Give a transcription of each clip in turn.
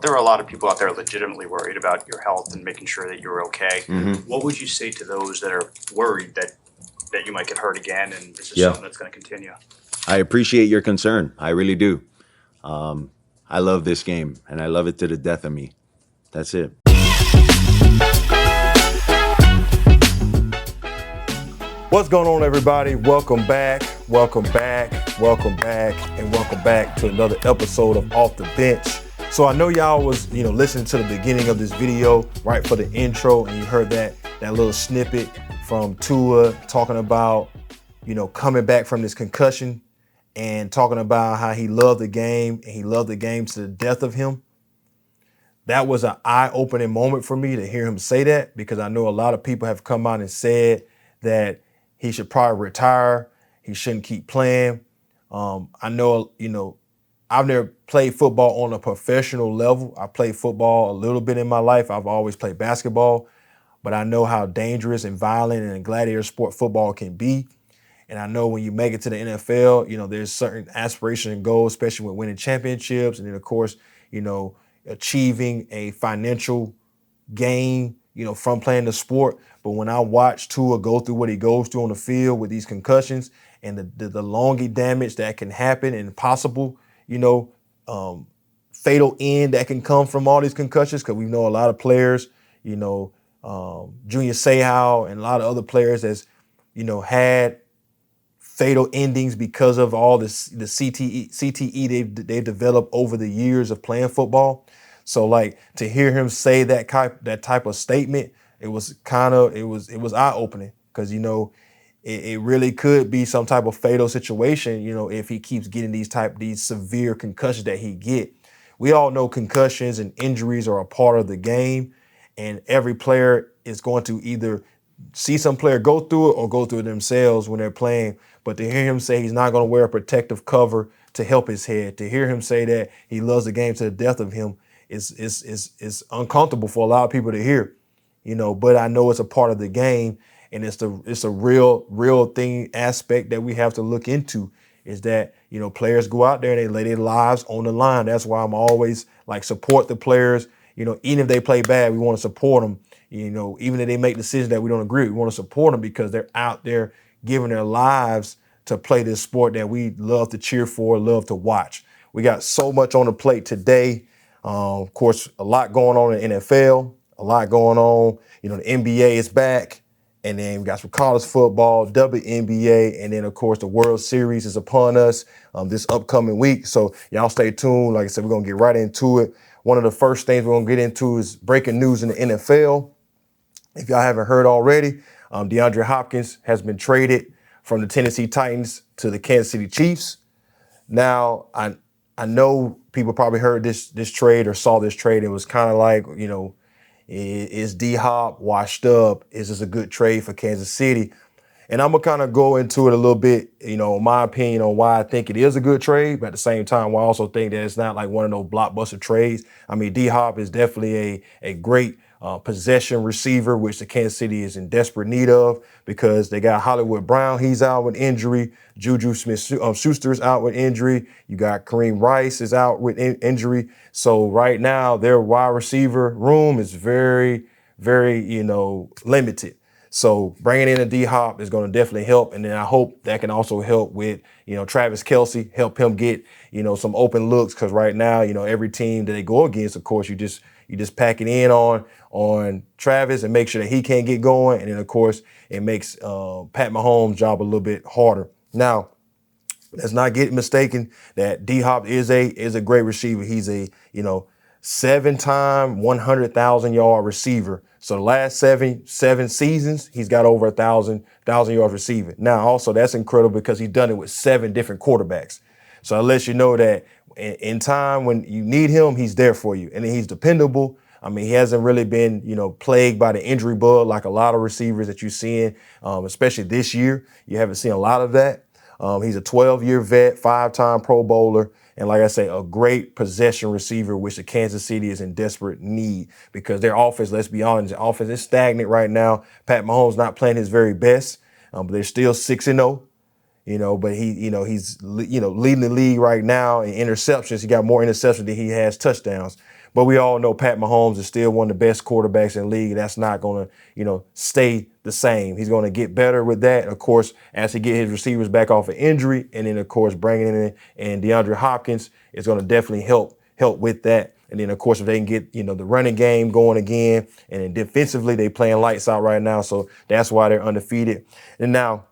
There are a lot of people out there legitimately worried about your health and making sure that you're okay. Mm-hmm. What would you say to those that are worried that you might get hurt again and this is Yeah. something that's going to continue? I appreciate your concern. I really do. I love this game, and I love it to the death of me. That's it. What's going on, everybody? Welcome back, welcome back, welcome back, and welcome back to another episode of Off the Bench. So I know y'all was, listening to the beginning of this video right for the intro, and you heard that little snippet from Tua talking about, coming back from this concussion and talking about how he loved the game and he loved the game to the death of him. That was an eye-opening moment for me to hear him say that, because I know a lot of people have come out and said that he should probably retire. He shouldn't keep playing. I know, I've never played football on a professional level. I played football a little bit in my life. I've always played basketball, but I know how dangerous and violent and gladiator sport football can be. And I know when you make it to the NFL, there's certain aspirations and goals, especially with winning championships. And then, of course, achieving a financial gain, from playing the sport. But when I watch Tua go through what he goes through on the field with these concussions and the long damage that can happen and possible, fatal end that can come from all these concussions, because we know a lot of players, Junior Seau and a lot of other players that's, had fatal endings because of all the CTE they've developed over the years of playing football. So to hear him say that type of statement, it was eye-opening, because it really could be some type of fatal situation, if he keeps getting these severe concussions that he get. We all know concussions and injuries are a part of the game, and every player is going to either see some player go through it or go through it themselves when they're playing. But to hear him say he's not going to wear a protective cover to help his head, to hear him say that he loves the game to the death of him, is uncomfortable for a lot of people to hear, but I know it's a part of the game, and it's a real thing aspect that we have to look into, is that, players go out there and they lay their lives on the line. That's why I'm always support the players, even if they play bad, we want to support them, even if they make decisions that we don't agree with, we want to support them because they're out there giving their lives to play this sport that we love to cheer for, love to watch. We got so much on the plate today. Of course, a lot going on in the NFL, a lot going on. The NBA is back, and then we got some college football, WNBA, and then, of course, the World Series is upon us this upcoming week. So y'all stay tuned. Like I said, we're going to get right into it. One of the first things we're going to get into is breaking news in the NFL. If y'all haven't heard already, DeAndre Hopkins has been traded from the Tennessee Titans to the Kansas City Chiefs. Now, I know people probably heard this trade or saw this trade. It was kind of like, is D-Hop washed up? Is this a good trade for Kansas City? And I'm going to kind of go into it a little bit, my opinion on why I think it is a good trade, but at the same time, I also think that it's not like one of those blockbuster trades. I mean, D-Hop is definitely a great possession receiver, which the Kansas City is in desperate need of, because they got Hollywood Brown. He's out with injury. Juju Smith-Schuster is out with injury. You got Kareem Rice is out with injury. So right now, their wide receiver room is very, very, limited. So bringing in a D-Hop is going to definitely help. And then I hope that can also help with, Travis Kelce, help him get, some open looks. Because right now, every team that they go against, of course, you just pack it in on Travis and make sure that he can't get going. And then, of course, it makes Pat Mahomes' job a little bit harder. Now, let's not get mistaken that D-Hop is a great receiver. He's a, 7-time 100,000-yard receiver. So the last seven seasons, he's got over 1,000 yards receiving. Now, also, that's incredible because he's done it with 7 different quarterbacks. So that lets you know that in time when you need him, he's there for you. And then he's dependable. I mean, he hasn't really been, plagued by the injury bug like a lot of receivers that you're seeing, especially this year. You haven't seen a lot of that. He's a 12-year vet, 5-time Pro Bowler. And like I say, a great possession receiver, which the Kansas City is in desperate need, because their offense, let's be honest, the offense is stagnant right now. Pat Mahomes not playing his very best, but they're still 6-0. But he's leading the league right now in interceptions. He got more interceptions than he has touchdowns. But we all know Pat Mahomes is still one of the best quarterbacks in the league. That's not going to, stay the same. He's going to get better with that, of course, as he get his receivers back off of injury, and then of course bringing in and DeAndre Hopkins is going to definitely help with that. And then, of course, if they can get, the running game going again, and then defensively, they playing lights out right now. So that's why they're undefeated. And now,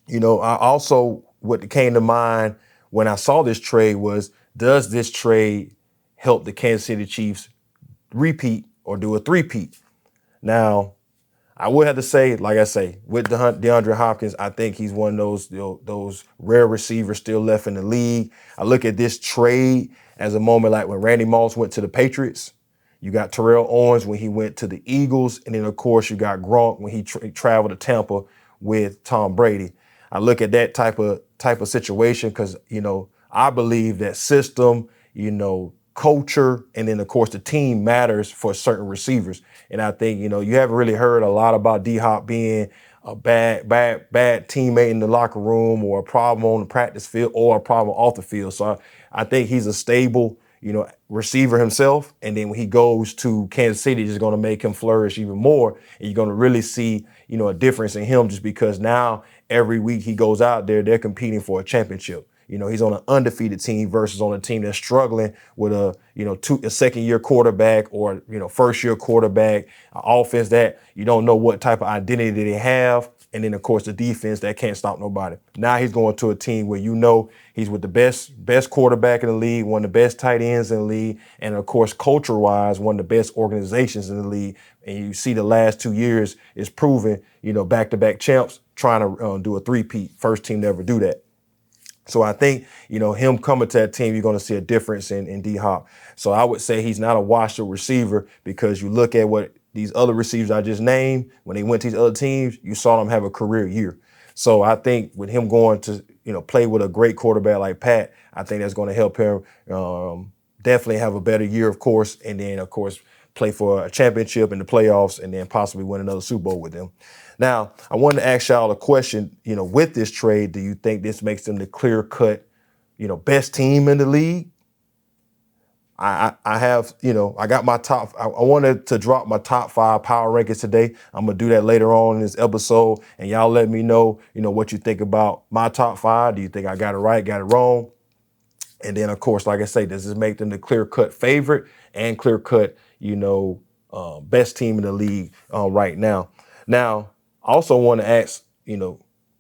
I also, what came to mind when I saw this trade was, does this trade help the Kansas City Chiefs repeat or do a three-peat? Now, I would have to say, like I say, with DeAndre Hopkins, I think he's one of those rare receivers still left in the league. I look at this trade as a moment like when Randy Moss went to the Patriots. You got Terrell Owens when he went to the Eagles. And then, of course, you got Gronk when he traveled to Tampa with Tom Brady. I look at that type of situation because, I believe that system, culture, and then, of course, the team matters for certain receivers. And I think, you haven't really heard a lot about D-Hop being a bad teammate in the locker room, or a problem on the practice field, or a problem off the field. So I think he's a stable, receiver himself. And then when he goes to Kansas City, it's going to make him flourish even more. And you're going to really see, a difference in him, just because now every week he goes out there, they're competing for a championship. He's on an undefeated team versus on a team that's struggling with a second-year quarterback, or, first-year quarterback, an offense that you don't know what type of identity they have. And then, of course, the defense that can't stop nobody. Now he's going to a team where he's with the best quarterback in the league, one of the best tight ends in the league, and, of course, culture-wise, one of the best organizations in the league. And you see the last 2 years is proven, back-to-back champs trying to do a three-peat, first team to ever do that. So I think, him coming to that team, you're going to see a difference in D-Hop. So I would say he's not a washed-up receiver, because you look at what these other receivers I just named, when they went to these other teams, you saw them have a career year. So I think with him going to, play with a great quarterback like Pat, I think that's going to help him definitely have a better year, of course, and then, of course, play for a championship in the playoffs, and then possibly win another Super Bowl with them. Now, I wanted to ask y'all a question, with this trade, do you think this makes them the clear-cut, best team in the league? I have, I got my top, I wanted to drop my top 5 power rankings today. I'm going to do that later on in this episode, and y'all let me know, what you think about my top 5. Do you think I got it right, got it wrong? And then, of course, like I say, does this make them the clear-cut favorite and clear-cut, best team in the league right now? Now, I also want to ask,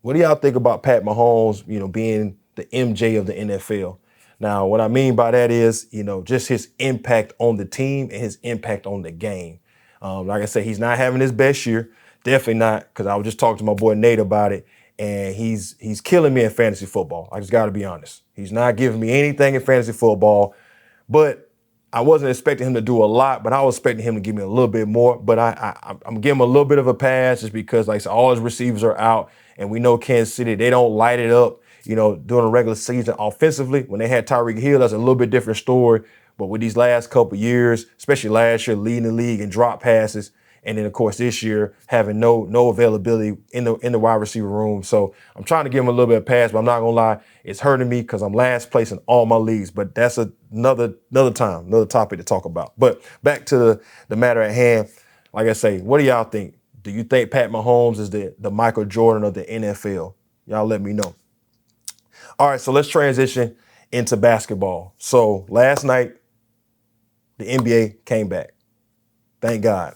what do y'all think about Pat Mahomes, being the MJ of the NFL? Now, what I mean by that is, just his impact on the team and his impact on the game. Like I said, he's not having his best year. Definitely not, because I was just talking to my boy Nate about it, and he's killing me in fantasy football. I just got to be honest. He's not giving me anything in fantasy football, but I wasn't expecting him to do a lot, but I was expecting him to give me a little bit more. But I'm giving him a little bit of a pass, just because, like I said, all his receivers are out, and we know Kansas City, they don't light it up, during the regular season offensively. When they had Tyreek Hill, that's a little bit different story. But with these last couple years, especially last year, leading the league in drop passes, and then, of course, this year having no availability in the wide receiver room. So I'm trying to give him a little bit of pass, but I'm not gonna lie, it's hurting me because I'm last place in all my leagues. But that's another time, another topic to talk about. But back to the matter at hand. Like I say, what do y'all think? Do you think Pat Mahomes is the Michael Jordan of the NFL? Y'all let me know. All right, so let's transition into basketball. So last night, the NBA came back. Thank God.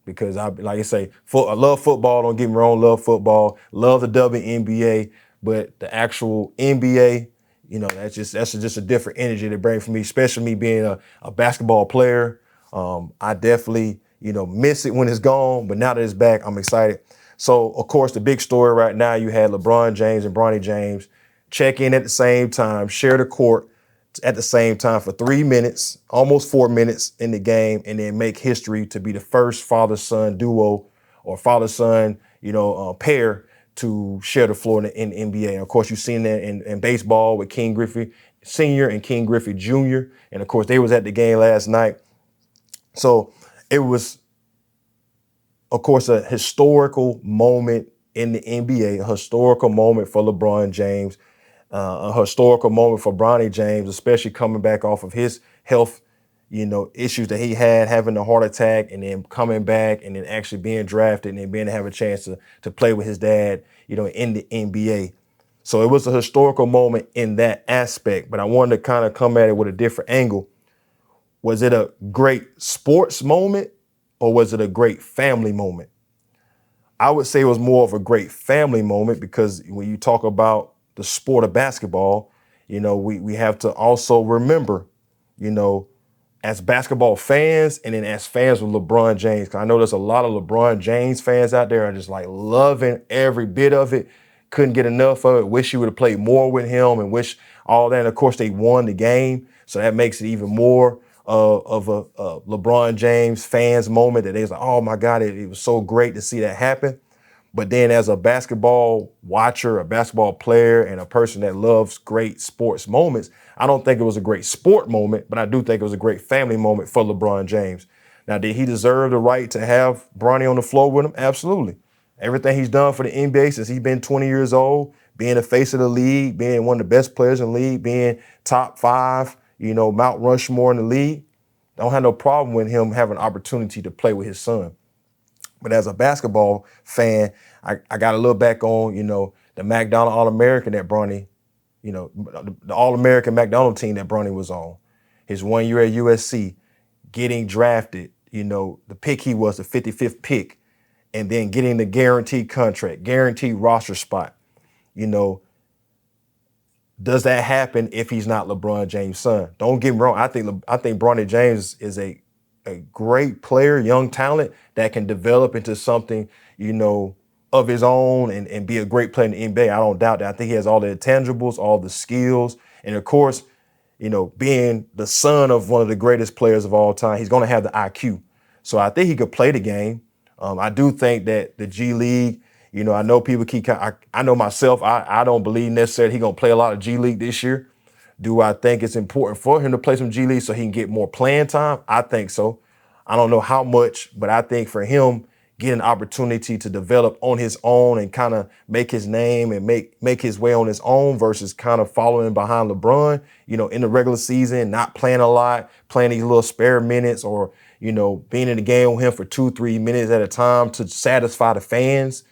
Because I love football, don't get me wrong, love football, love the WNBA, but the actual NBA, that's just a different energy to bring for me, especially me being a basketball player. I definitely, miss it when it's gone, but now that it's back, I'm excited. So, of course, the big story right now, you had LeBron James and Bronny James check in at the same time, share the court at the same time for 3 minutes, almost 4 minutes in the game, and then make history to be the first father-son duo or father-son, pair to share the floor in the NBA. And of course, you've seen that in baseball with King Griffey Sr. and King Griffey Jr. And of course, they was at the game last night. So it was, of course, a historical moment in the NBA, a historical moment for LeBron James, a historical moment for Bronny James, especially coming back off of his health, issues that he had, having a heart attack and then coming back and then actually being drafted and then being to have a chance to play with his dad, in the NBA. So it was a historical moment in that aspect, but I wanted to kind of come at it with a different angle. Was it a great sports moment or was it a great family moment? I would say it was more of a great family moment because when you talk about the sport of basketball, we have to also remember, as basketball fans and then as fans with LeBron James, 'cause I know there's a lot of LeBron James fans out there are just like loving every bit of it, couldn't get enough of it, wish you would have played more with him and wish all that. And of course, they won the game. So that makes it even more of a LeBron James fans moment that they was like, oh my God, it was so great to see that happen. But then as a basketball watcher, a basketball player, and a person that loves great sports moments, I don't think it was a great sport moment, but I do think it was a great family moment for LeBron James. Now, did he deserve the right to have Bronny on the floor with him? Absolutely. Everything he's done for the NBA since he's been 20 years old, being the face of the league, being one of the best players in the league, being top 5, Mount Rushmore in the league, don't have no problem with him having an opportunity to play with his son. But as a basketball fan, I got to look back on, the McDonald All-American that Bronny, the All-American McDonald team that Bronny was on. His 1 year at USC, getting drafted, the pick he was, the 55th pick, and then getting the guaranteed contract, guaranteed roster spot. Does that happen if he's not LeBron James' son? Don't get me wrong. I think Bronny James is a great player, young talent that can develop into something, of his own and be a great player in the NBA. I don't doubt that. I think he has all the intangibles, all the skills. And of course, being the son of one of the greatest players of all time, he's going to have the IQ. So I think he could play the game. I do think that the G League, I know people I know myself, I don't believe necessarily he's going to play a lot of G League this year. Do I think it's important for him to play some G League so he can get more playing time? I think so. I don't know how much, but I think for him, get an opportunity to develop on his own and kind of make his name and make his way on his own versus kind of following behind LeBron, in the regular season, not playing a lot, playing these little spare minutes or, being in the game with him for 2-3 minutes at a time to satisfy the fans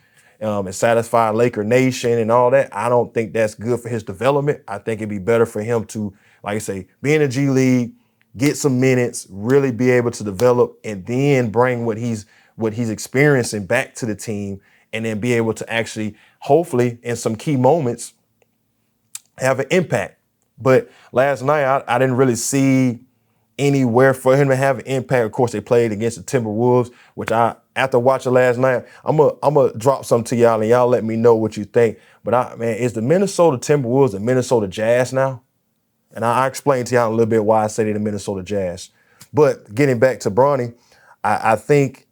and satisfy Laker Nation and all that. I don't think that's good for his development. I think it'd be better for him to, like I say, be in the G League, get some minutes, really be able to develop and then bring what he's experiencing back to the team and then be able to actually, hopefully, in some key moments, have an impact. But last night, I didn't really see anywhere for him to have an impact. Of course, they played against the Timberwolves, which after watching last night, I'm gonna drop something to y'all and y'all let me know what you think. But is the Minnesota Timberwolves the Minnesota Jazz now? And I explained to y'all a little bit why I say they're the Minnesota Jazz. But getting back to Bronny, I think,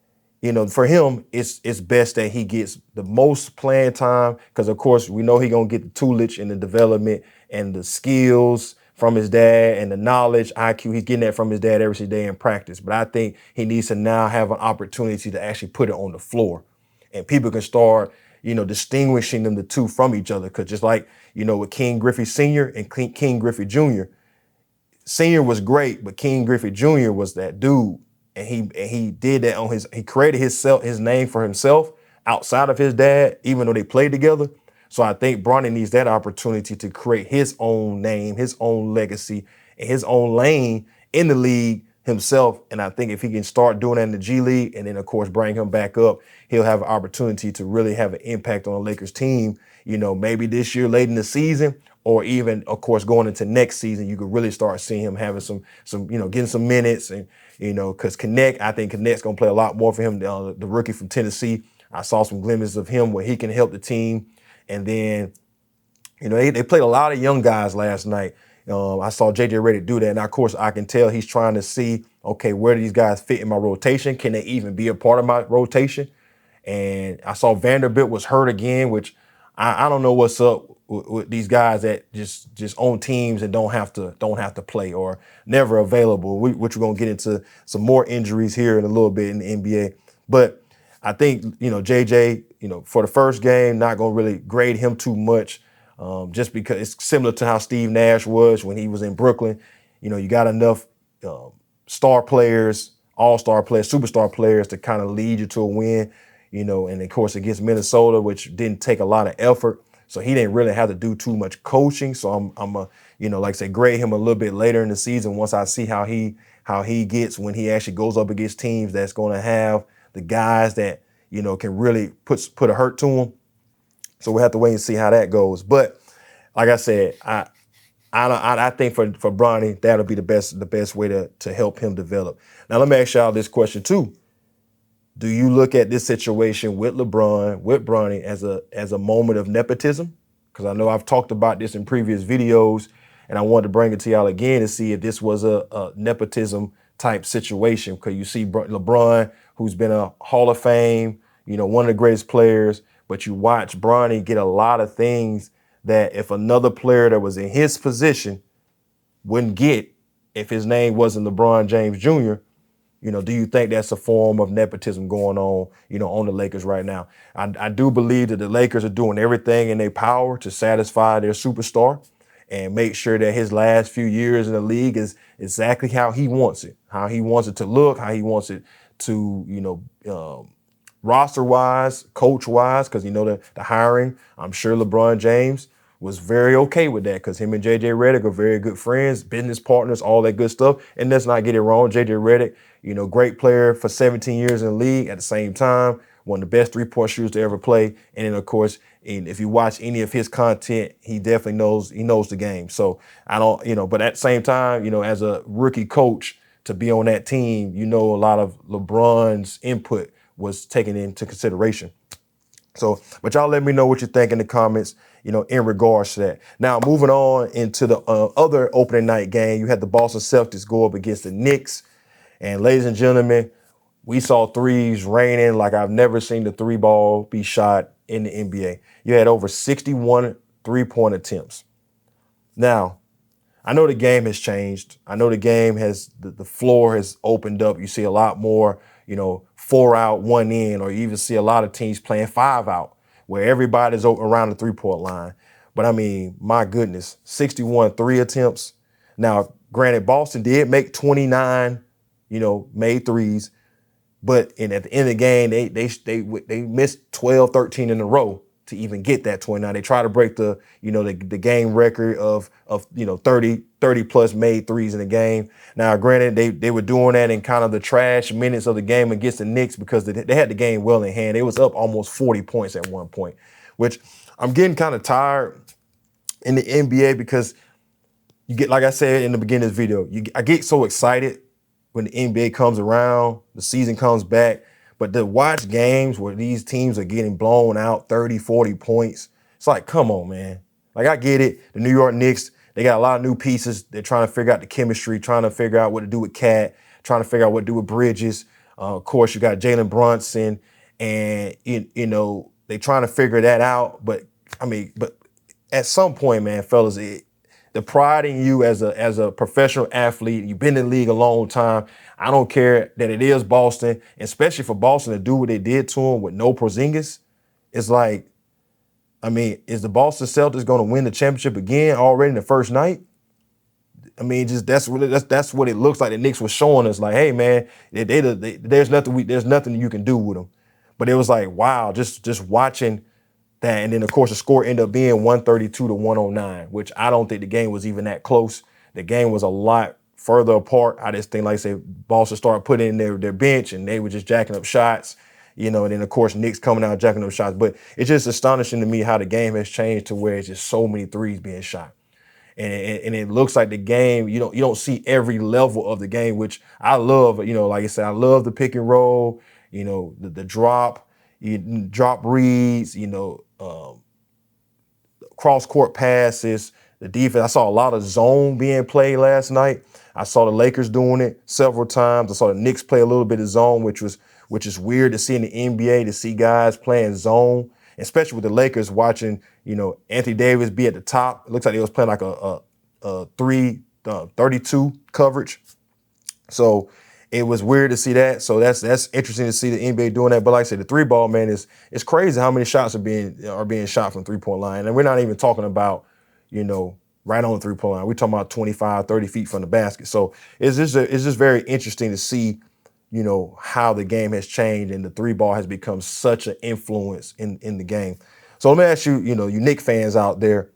for him, it's best that he gets the most playing time because, of course, we know he's going to get the toolage and the development and the skills from his dad and the knowledge, IQ. He's getting that from his dad every day in practice. But I think he needs to now have an opportunity to actually put it on the floor. And people can start, distinguishing them the two from each other. Because just like, with King Griffey Sr. and King Griffey Jr., Sr. was great, but King Griffey Jr. was that dude. And he did that he created his name for himself outside of his dad, even though they played together. So I think Bronny needs that opportunity to create his own name, his own legacy, and his own lane in the league himself. And I think if he can start doing that in the G League and then, of course, bring him back up, he'll have an opportunity to really have an impact on the Lakers team, maybe this year, late in the season, or even, of course, going into next season, you could really start seeing him having some getting some minutes and, because I think Connect's going to play a lot more for him, the rookie from Tennessee. I saw some glimpses of him where he can help the team. And then, they played a lot of young guys last night. I saw JJ Redick do that. And of course, I can tell he's trying to see, okay, where do these guys fit in my rotation? Can they even be a part of my rotation? And I saw Vanderbilt was hurt again, which I don't know what's up with these guys that just own teams and don't have to play or never available, which we're going to get into some more injuries here in a little bit in the NBA. But I think, JJ, for the first game, not going to really grade him too much just because it's similar to how Steve Nash was when he was in Brooklyn. You got enough star players, all-star players, superstar players to kind of lead you to a win, and of course against Minnesota, which didn't take a lot of effort. So he didn't really have to do too much coaching. So I'm like I said, grade him a little bit later in the season once I see how he gets when he actually goes up against teams that's going to have the guys that, can really put a hurt to him. So we'll have to wait and see how that goes. But like I said, I think for Bronny, that'll be the best way to help him develop. Now let me ask y'all this question too. Do you look at this situation with LeBron, with Bronny as a moment of nepotism? Because I know I've talked about this in previous videos, and I wanted to bring it to y'all again to see if this was a nepotism type situation. Because you see LeBron, who's been a Hall of Fame, one of the greatest players, but you watch Bronny get a lot of things that if another player that was in his position wouldn't get if his name wasn't LeBron James Jr., do you think that's a form of nepotism going on, on the Lakers right now? I do believe that the Lakers are doing everything in their power to satisfy their superstar and make sure that his last few years in the league is exactly how he wants it to look, how he wants it to, roster-wise, coach-wise, because the hiring, I'm sure LeBron James was very okay with that because him and J.J. Redick are very good friends, business partners, all that good stuff. And let's not get it wrong, J.J. Redick, great player for 17 years in the league. At the same time, one of the best three-point shooters to ever play. And then, of course, if you watch any of his content, he definitely knows the game. So I don't, but at the same time, as a rookie coach to be on that team, a lot of LeBron's input was taken into consideration. So, but y'all let me know what you think in the comments, in regards to that. Now, moving on into the other opening night game, you had the Boston Celtics go up against the Knicks. And ladies and gentlemen, we saw threes raining like I've never seen the three ball be shot in the NBA. You had over 61 three-point attempts. Now, I know the game has changed. I know the game has, the floor has opened up. You see a lot more, 4 out, 1 in, or you even see a lot of teams playing 5 out where everybody's around the three-point line. But I mean, my goodness, 61 three attempts. Now, granted, Boston did make 29, made threes, but at the end of the game, they missed 12, 13 in a row to even get that 29. They try to break the game record of 30 plus made threes in the game. Now, granted, they were doing that in kind of the trash minutes of the game against the Knicks because they had the game well in hand. It was up almost 40 points at one point, which I'm getting kind of tired in the NBA because you get, like I said in the beginning of this video, I get so excited when the NBA comes around, the season comes back. But to watch games where these teams are getting blown out 30, 40 points, it's like, come on, man. Like, I get it. The New York Knicks, they got a lot of new pieces. They're trying to figure out the chemistry, trying to figure out what to do with Cat, trying to figure out what to do with Bridges. Of course, you got Jalen Brunson, and, they trying to figure that out. But at some point, man, fellas, the pride in you as a professional athlete, you've been in the league a long time. I don't care that it is Boston, especially for Boston to do what they did to him with no Porzingis. It's like, is the Boston Celtics going to win the championship again already in the first night? That's what it looks like. The Knicks was showing us, like, hey, man, there's nothing you can do with them. But it was like, wow, just watching that, and then of course the score ended up being 132 to 109, which I don't think the game was even that close. The game was a lot further apart. I just think, like I said, Boston started putting in their bench and they were just jacking up shots, and then of course Knicks coming out jacking up shots. But it's just astonishing to me how the game has changed to where it's just so many threes being shot. And it looks like the game, you don't see every level of the game, which I love. Like I said, I love the pick and roll, the drop, drop reads, cross court passes, the defense. I saw a lot of zone being played last night. I saw the Lakers doing it several times. I saw the Knicks play a little bit of zone, which is weird to see in the NBA, to see guys playing zone, especially with the Lakers watching, Anthony Davis be at the top. It looks like he was playing like a 32 coverage. So it was weird to see that. So that's interesting to see the NBA doing that. But like I said, the three ball, man, it's crazy how many shots are being shot from 3-point line. And we're not even talking about, right on the 3-point line. We're talking about 25, 30 feet from the basket. So it's just very interesting to see, you know, how the game has changed and the three ball has become such an influence in the game. So let me ask you, you know, you Knicks fans out there,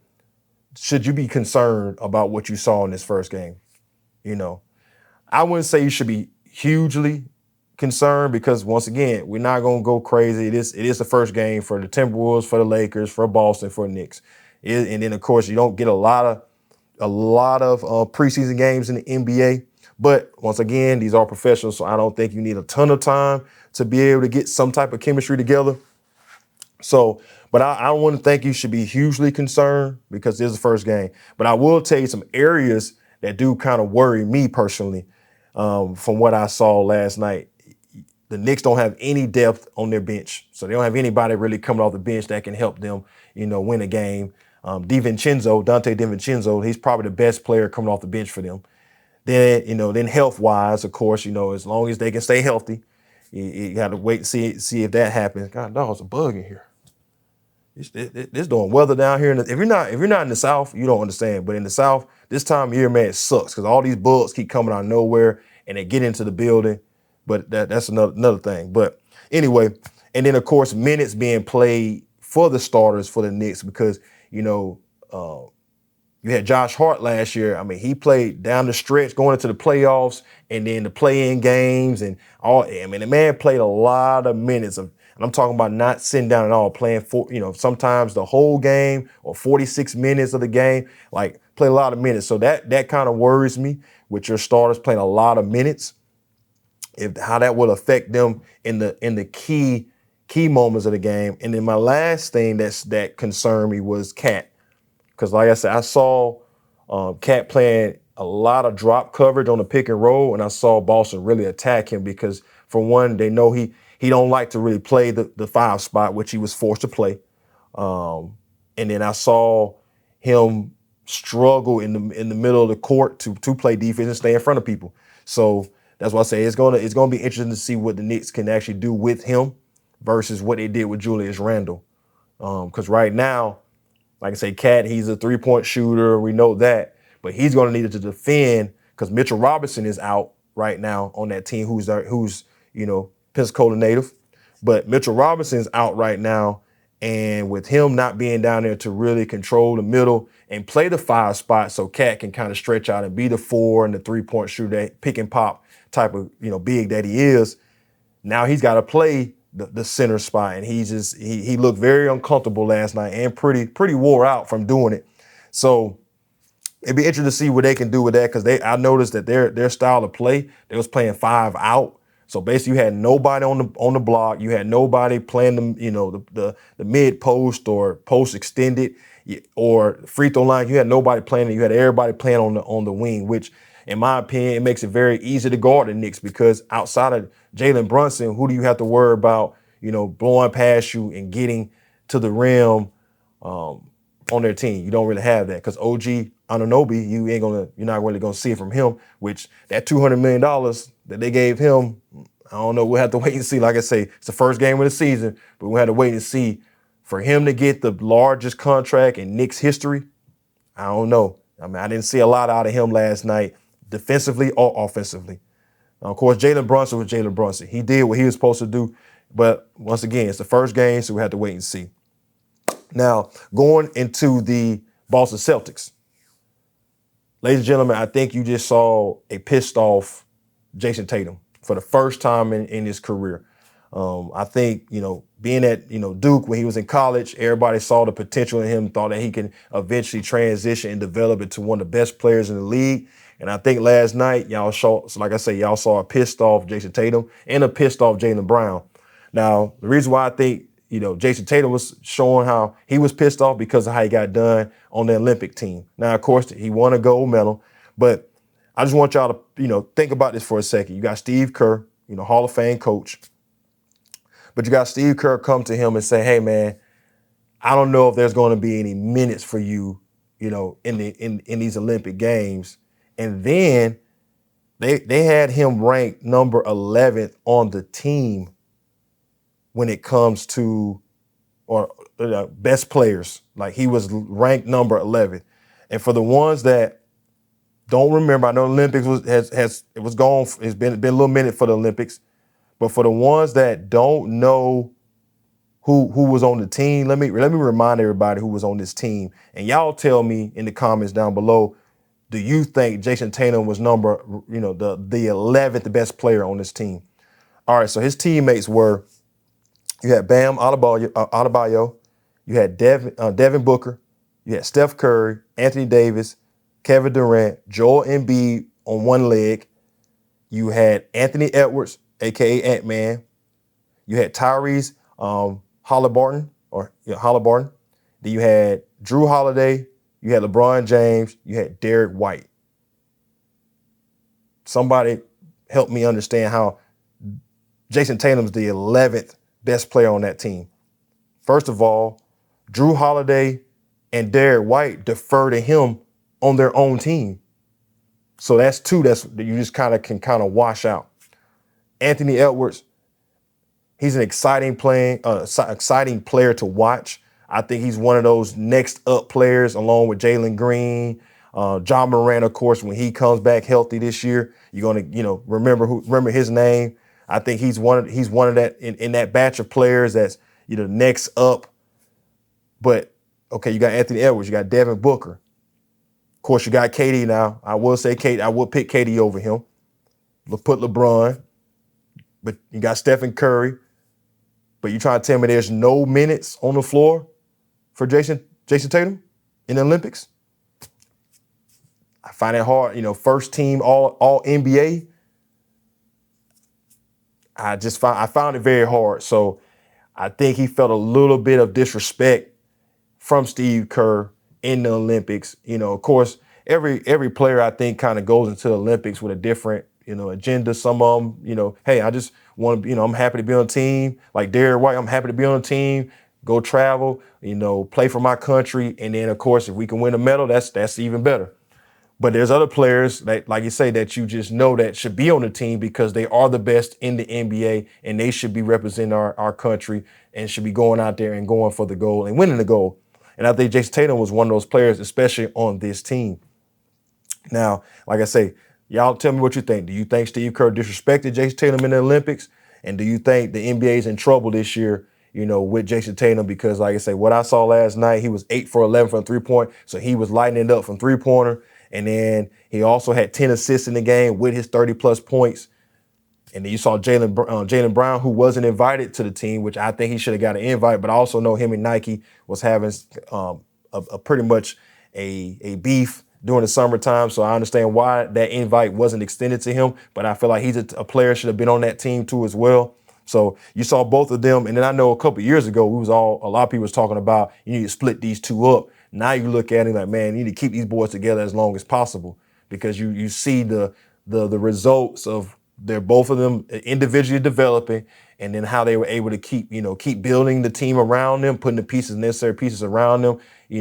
should you be concerned about what you saw in this first game? You know, I wouldn't say you should be hugely concerned because once again, we're not going to go crazy. It is the first game for the Timberwolves, for the Lakers, for Boston, for the Knicks. And then of course you don't get a lot of preseason games in the NBA. But once again, these are professionals, so I don't think you need a ton of time to be able to get some type of chemistry together. So, but I wouldn't think you should be hugely concerned because this is the first game. But I will tell you some areas that do kind of worry me personally from what I saw last night. The Knicks don't have any depth on their bench. So they don't have anybody really coming off the bench that can help them, you know, win a game. Donte DiVincenzo, he's probably the best player coming off the bench for them. Then, you know, then health-wise, of course, you know, as long as they can stay healthy, you got to wait and see if that happens. God, dog, there's a bug in here. It's doing weather down here. If you're not in the South, you don't understand. But in the South, this time of year, man, it sucks because all these bugs keep coming out of nowhere and they get into the building. But that's another thing. But anyway, and then of course minutes being played for the starters for the Knicks because you know you had Josh Hart last year. I mean, he played down the stretch going into the playoffs and then the play-in games and all. I mean, the man played a lot of minutes of. And I'm talking about not sitting down at all, playing for, you know, sometimes the whole game or 46 minutes of the game, like play a lot of minutes. So that kind of worries me with your starters playing a lot of minutes, how that will affect them in the key moments of the game. And then my last thing that concerned me was Cat. Because like I said, I saw Cat playing a lot of drop coverage on the pick and roll, and I saw Boston really attack him because for one, they know he don't like to really play the 5 spot, which he was forced to play. And then I saw him struggle in the middle of the court to play defense and stay in front of people. So that's why I say it's gonna be interesting to see what the Knicks can actually do with him versus what they did with Julius Randle. Because right now, like I say, Cat, he's a 3-point shooter. We know that, but he's gonna need to defend because Mitchell Robinson is out right now on that team, who's you know, Pensacola native, but Mitchell Robinson's out right now. And with him not being down there to really control the middle and play the 5 spot so Cat can kind of stretch out and be the 4 and the 3-point shooter, that pick and pop type of, you know, big that he is. Now he's got to play the center spot. And he looked very uncomfortable last night and pretty wore out from doing it. So it'd be interesting to see what they can do with that because I noticed that their style of play, they was playing 5 out. So basically, you had nobody on the block. You had nobody playing the mid post or post extended or free throw line. You had nobody playing. You had everybody playing on the wing, which, in my opinion, it makes it very easy to guard the Knicks because outside of Jalen Brunson, who do you have to worry about? You know, blowing past you and getting to the rim on their team. You don't really have that because OG Anunoby, you're not really gonna see it from him. Which that $200 million that they gave him, I don't know. We'll have to wait and see. Like I say, it's the first game of the season, but we'll have to wait and see for him to get the largest contract in Knicks history. I don't know. I mean, I didn't see a lot out of him last night, defensively or offensively. Now, of course, Jalen Brunson was Jalen Brunson. He did what he was supposed to do, but once again, it's the first game, so we have to wait and see. Now, going into the Boston Celtics. Ladies and gentlemen, I think you just saw a pissed off Jason Tatum for the first time in his career. I think, you know, being at, you know, Duke when he was in college, everybody saw the potential in him, thought that he can eventually transition and develop into one of the best players in the league. And I think last night, y'all saw a pissed off Jason Tatum and a pissed off Jaylen Brown. Now, the reason why I think, you know, Jason Tatum was showing how he was pissed off because of how he got done on the Olympic team. Now, of course, he won a gold medal, but I just want y'all to, you know, think about this for a second. You got Steve Kerr, you know, Hall of Fame coach, but you got Steve Kerr come to him and say, hey, man, I don't know if there's going to be any minutes for you, you know, in these Olympic Games. And then they had him ranked number 11th on the team when it comes to best players. Like he was ranked number 11th. And for the ones that don't remember, I know Olympics was gone. It's been a little minute for the Olympics, but for the ones that don't know who was on the team, let me remind everybody who was on this team, and y'all tell me in the comments down below. Do you think Jason Tatum was the 11th best player on this team? All right, so his teammates were, you had Bam Adebayo, you had Devin Booker, you had Steph Curry, Anthony Davis, Kevin Durant, Joel Embiid on one leg. You had Anthony Edwards, aka Ant-Man. You had Tyrese Halliburton. Then you had Drew Holiday. You had LeBron James. You had Derek White. Somebody help me understand how Jason Tatum's the 11th best player on that team. First of all, Drew Holiday and Derek White defer to him on their own team. So that's two that you just can wash out. Anthony Edwards, he's an exciting player to watch. I think he's one of those next up players along with Jalen Green, John Moran, of course, when he comes back healthy this year. You're gonna, remember his name. I think he's one of that in that batch of players that's next up. But okay, you got Anthony Edwards, you got Devin Booker. Of course, you got KD now. I will say KD. I will pick KD over him. Put LeBron, but you got Stephen Curry. But you trying to tell me there's no minutes on the floor for Jason Tatum in the Olympics? I find it hard. First team all NBA. I found it very hard. So I think he felt a little bit of disrespect from Steve Kerr in the Olympics. Of course, every player I think kind of goes into the Olympics with a different agenda. Some of them, hey, I just want to, I'm happy to be on a team. Like Derek White, I'm happy to be on a team, go travel, play for my country. And then, of course, if we can win a medal, that's even better. But there's other players that, like you say, that you just know that should be on the team because they are the best in the NBA and they should be representing our country and should be going out there and going for the goal and winning the goal. And I think Jason Tatum was one of those players, especially on this team. Now, like I say, y'all tell me what you think. Do you think Steve Kerr disrespected Jason Tatum in the Olympics? And do you think the NBA is in trouble this year, with Jason Tatum? Because, like I say, what I saw last night, he was 8 for 11 from three-point. So he was lighting it up from three-pointer. And then he also had 10 assists in the game with his 30-plus points. And then you saw Jaylen Brown, who wasn't invited to the team, which I think he should have got an invite. But I also know him and Nike was having a pretty much a beef during the summertime. So I understand why that invite wasn't extended to him. But I feel like he's a player should have been on that team too as well. So you saw both of them. And then I know a couple of years ago, a lot of people was talking about you need to split these two up. Now you look at it like, man, you need to keep these boys together as long as possible because you see the results of both of them individually developing and then how they were able to keep building the team around them, putting the necessary pieces around them,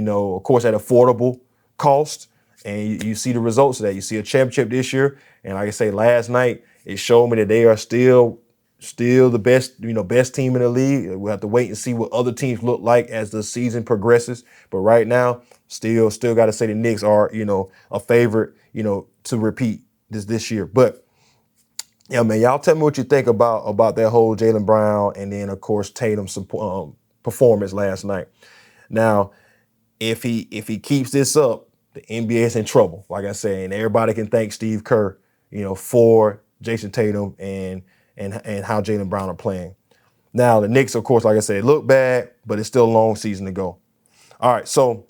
of course, at affordable cost. And you see the results of that. You see a championship this year. And like I say, last night, it showed me that they are still the best team in the league. We'll have to wait and see what other teams look like as the season progresses. But right now, still got to say the Knicks are, a favorite, to repeat this year. But yeah, man, y'all tell me what you think about that whole Jaylen Brown and then, of course, Tatum's performance last night. Now, if he keeps this up, the NBA is in trouble, like I said, and everybody can thank Steve Kerr, for Jason Tatum and how Jaylen Brown are playing. Now, the Knicks, of course, like I said, look bad, but it's still a long season to go. All right, so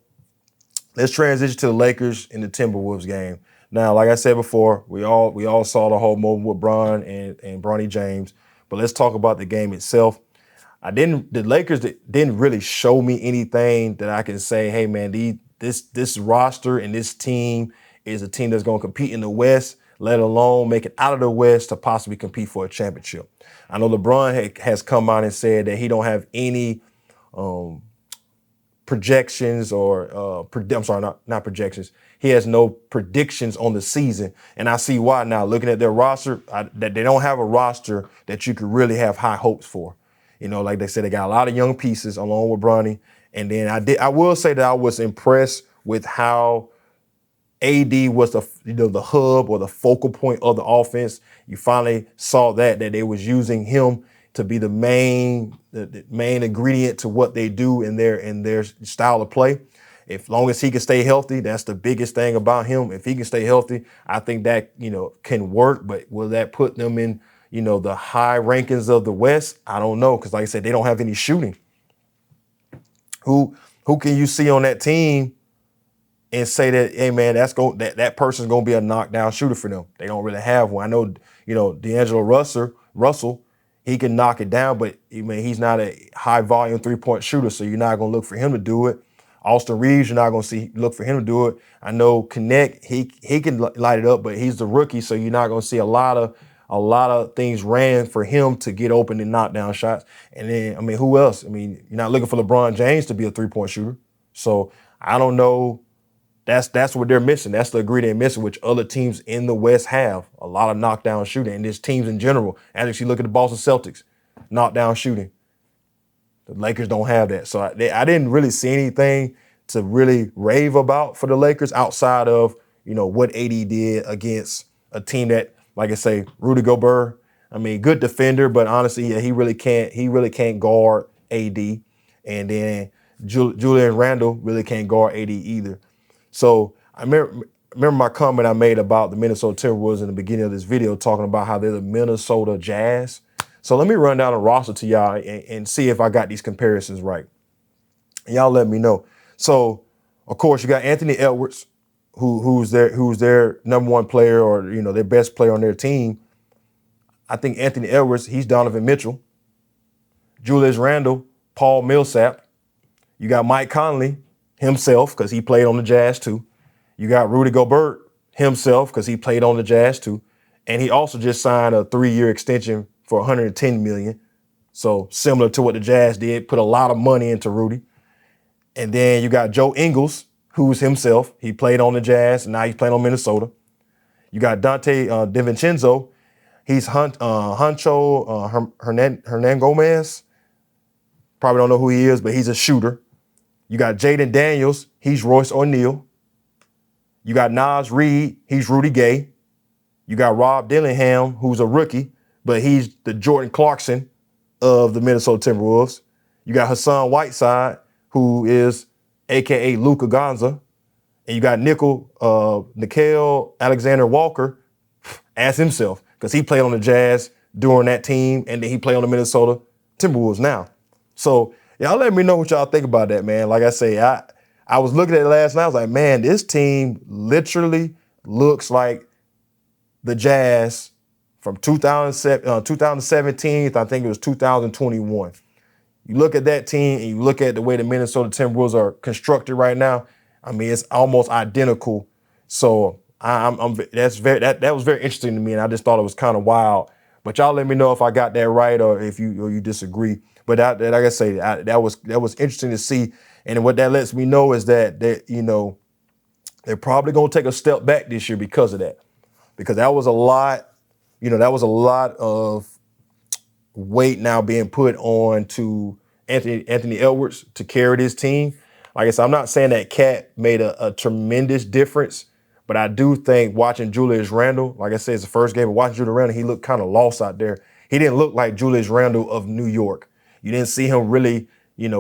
let's transition to the Lakers in the Timberwolves game. Now, like I said before, we all saw the whole moment with Bron and Bronny James, but let's talk about the game itself. The Lakers didn't really show me anything that I can say, hey, man, this roster and this team is a team that's going to compete in the West, let alone make it out of the West to possibly compete for a championship. I know LeBron has come out and said that he don't have any projections or I'm sorry, not projections. He has no predictions on the season. And I see why now, looking at their roster, that they don't have a roster that you could really have high hopes for. Like they said, they got a lot of young pieces along with Bronny. And then I will say that I was impressed with how AD was the hub or the focal point of the offense. You finally saw that they was using him to be the main ingredient to what they do in their style of play. As long as he can stay healthy, that's the biggest thing about him. If he can stay healthy, I think that can work. But will that put them in the high rankings of the West? I don't know, because like I said, they don't have any shooting. Who can you see on that team and say that, hey man, that person's gonna be a knockdown shooter for them? They don't really have one. I know, D'Angelo Russell, he can knock it down, but he's not a high volume 3-point shooter, so you're not gonna look for him to do it. Austin Reeves, you're not gonna look for him to do it. I know Connect, he can light it up, but he's the rookie, so you're not gonna see a lot of things ran for him to get open and knock down shots. And then, who else? You're not looking for LeBron James to be a 3-point shooter. So I don't know. That's what they're missing. That's the ingredient missing, which other teams in the West have. A lot of knockdown shooting. And there's teams in general. As you look at the Boston Celtics, knockdown shooting. The Lakers don't have that. So I didn't really see anything to really rave about for the Lakers outside of, what AD did against a team that, like I say, Rudy Gobert, good defender, but honestly, yeah, he really can't guard AD. And then Julius Randle really can't guard AD either. So I remember my comment I made about the Minnesota Timberwolves in the beginning of this video, talking about how they're the Minnesota Jazz. So let me run down a roster to y'all and see if I got these comparisons right. Y'all let me know. So, of course, you got Anthony Edwards, who's their number one player, or their best player on their team. I think Anthony Edwards, he's Donovan Mitchell. Julius Randle, Paul Millsap. You got Mike Conley himself, because he played on the Jazz too. You got Rudy Gobert himself, because he played on the Jazz too. And he also just signed a 3-year extension for $110 million. So similar to what the Jazz did, put a lot of money into Rudy. And then you got Joe Ingles, who's himself. He played on the Jazz, and now he's playing on Minnesota. You got Dante DiVincenzo. He's Hancho Hernan Gomez. Probably don't know who he is, but he's a shooter. You got Jaden Daniels. He's Royce O'Neal. You got Naz Reid. He's Rudy Gay. You got Rob Dillingham, who's a rookie, but he's the Jordan Clarkson of the Minnesota Timberwolves. You got Hassan Whiteside, who is AKA Luka Gonza. And you got Nickeil Alexander-Walker as himself, because he played on the Jazz during that team, and then he played on the Minnesota Timberwolves now. So y'all let me know what y'all think about that, man. Like I say, I was looking at it last night. I was like, man, this team literally looks like the Jazz from 2017, I think it was 2021. You look at that team and you look at the way the Minnesota Timberwolves are constructed right now. It's almost identical. So that was very interesting to me, and I just thought it was kind of wild. But y'all let me know if I got that right or if you disagree. But like I say, that was interesting to see, and what that lets me know is that they're probably going to take a step back this year because of that, because that was a lot. That was a lot of weight now being put on to Anthony Edwards to carry this team. Like I said, I'm not saying that Cat made a tremendous difference, but I do think watching Julius Randle, like I said, it's the first game of watching Julius Randle, he looked kind of lost out there. He didn't look like Julius Randle of New York. You didn't see him really,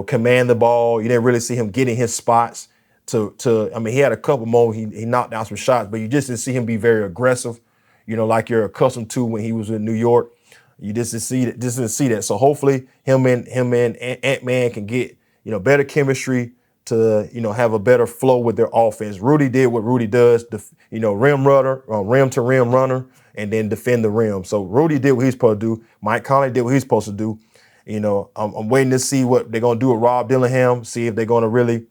command the ball. You didn't really see him getting his spots he had a couple more, he knocked down some shots, but you just didn't see him be very aggressive, like you're accustomed to when he was in New York. You just didn't see that. So hopefully him and Ant-Man can get, better chemistry to, have a better flow with their offense. Rudy did what Rudy does, rim to rim runner, and then defend the rim. So Rudy did what he's supposed to do. Mike Conley did what he's supposed to do. I'm waiting to see what they're going to do with Rob Dillingham, see if they're going to really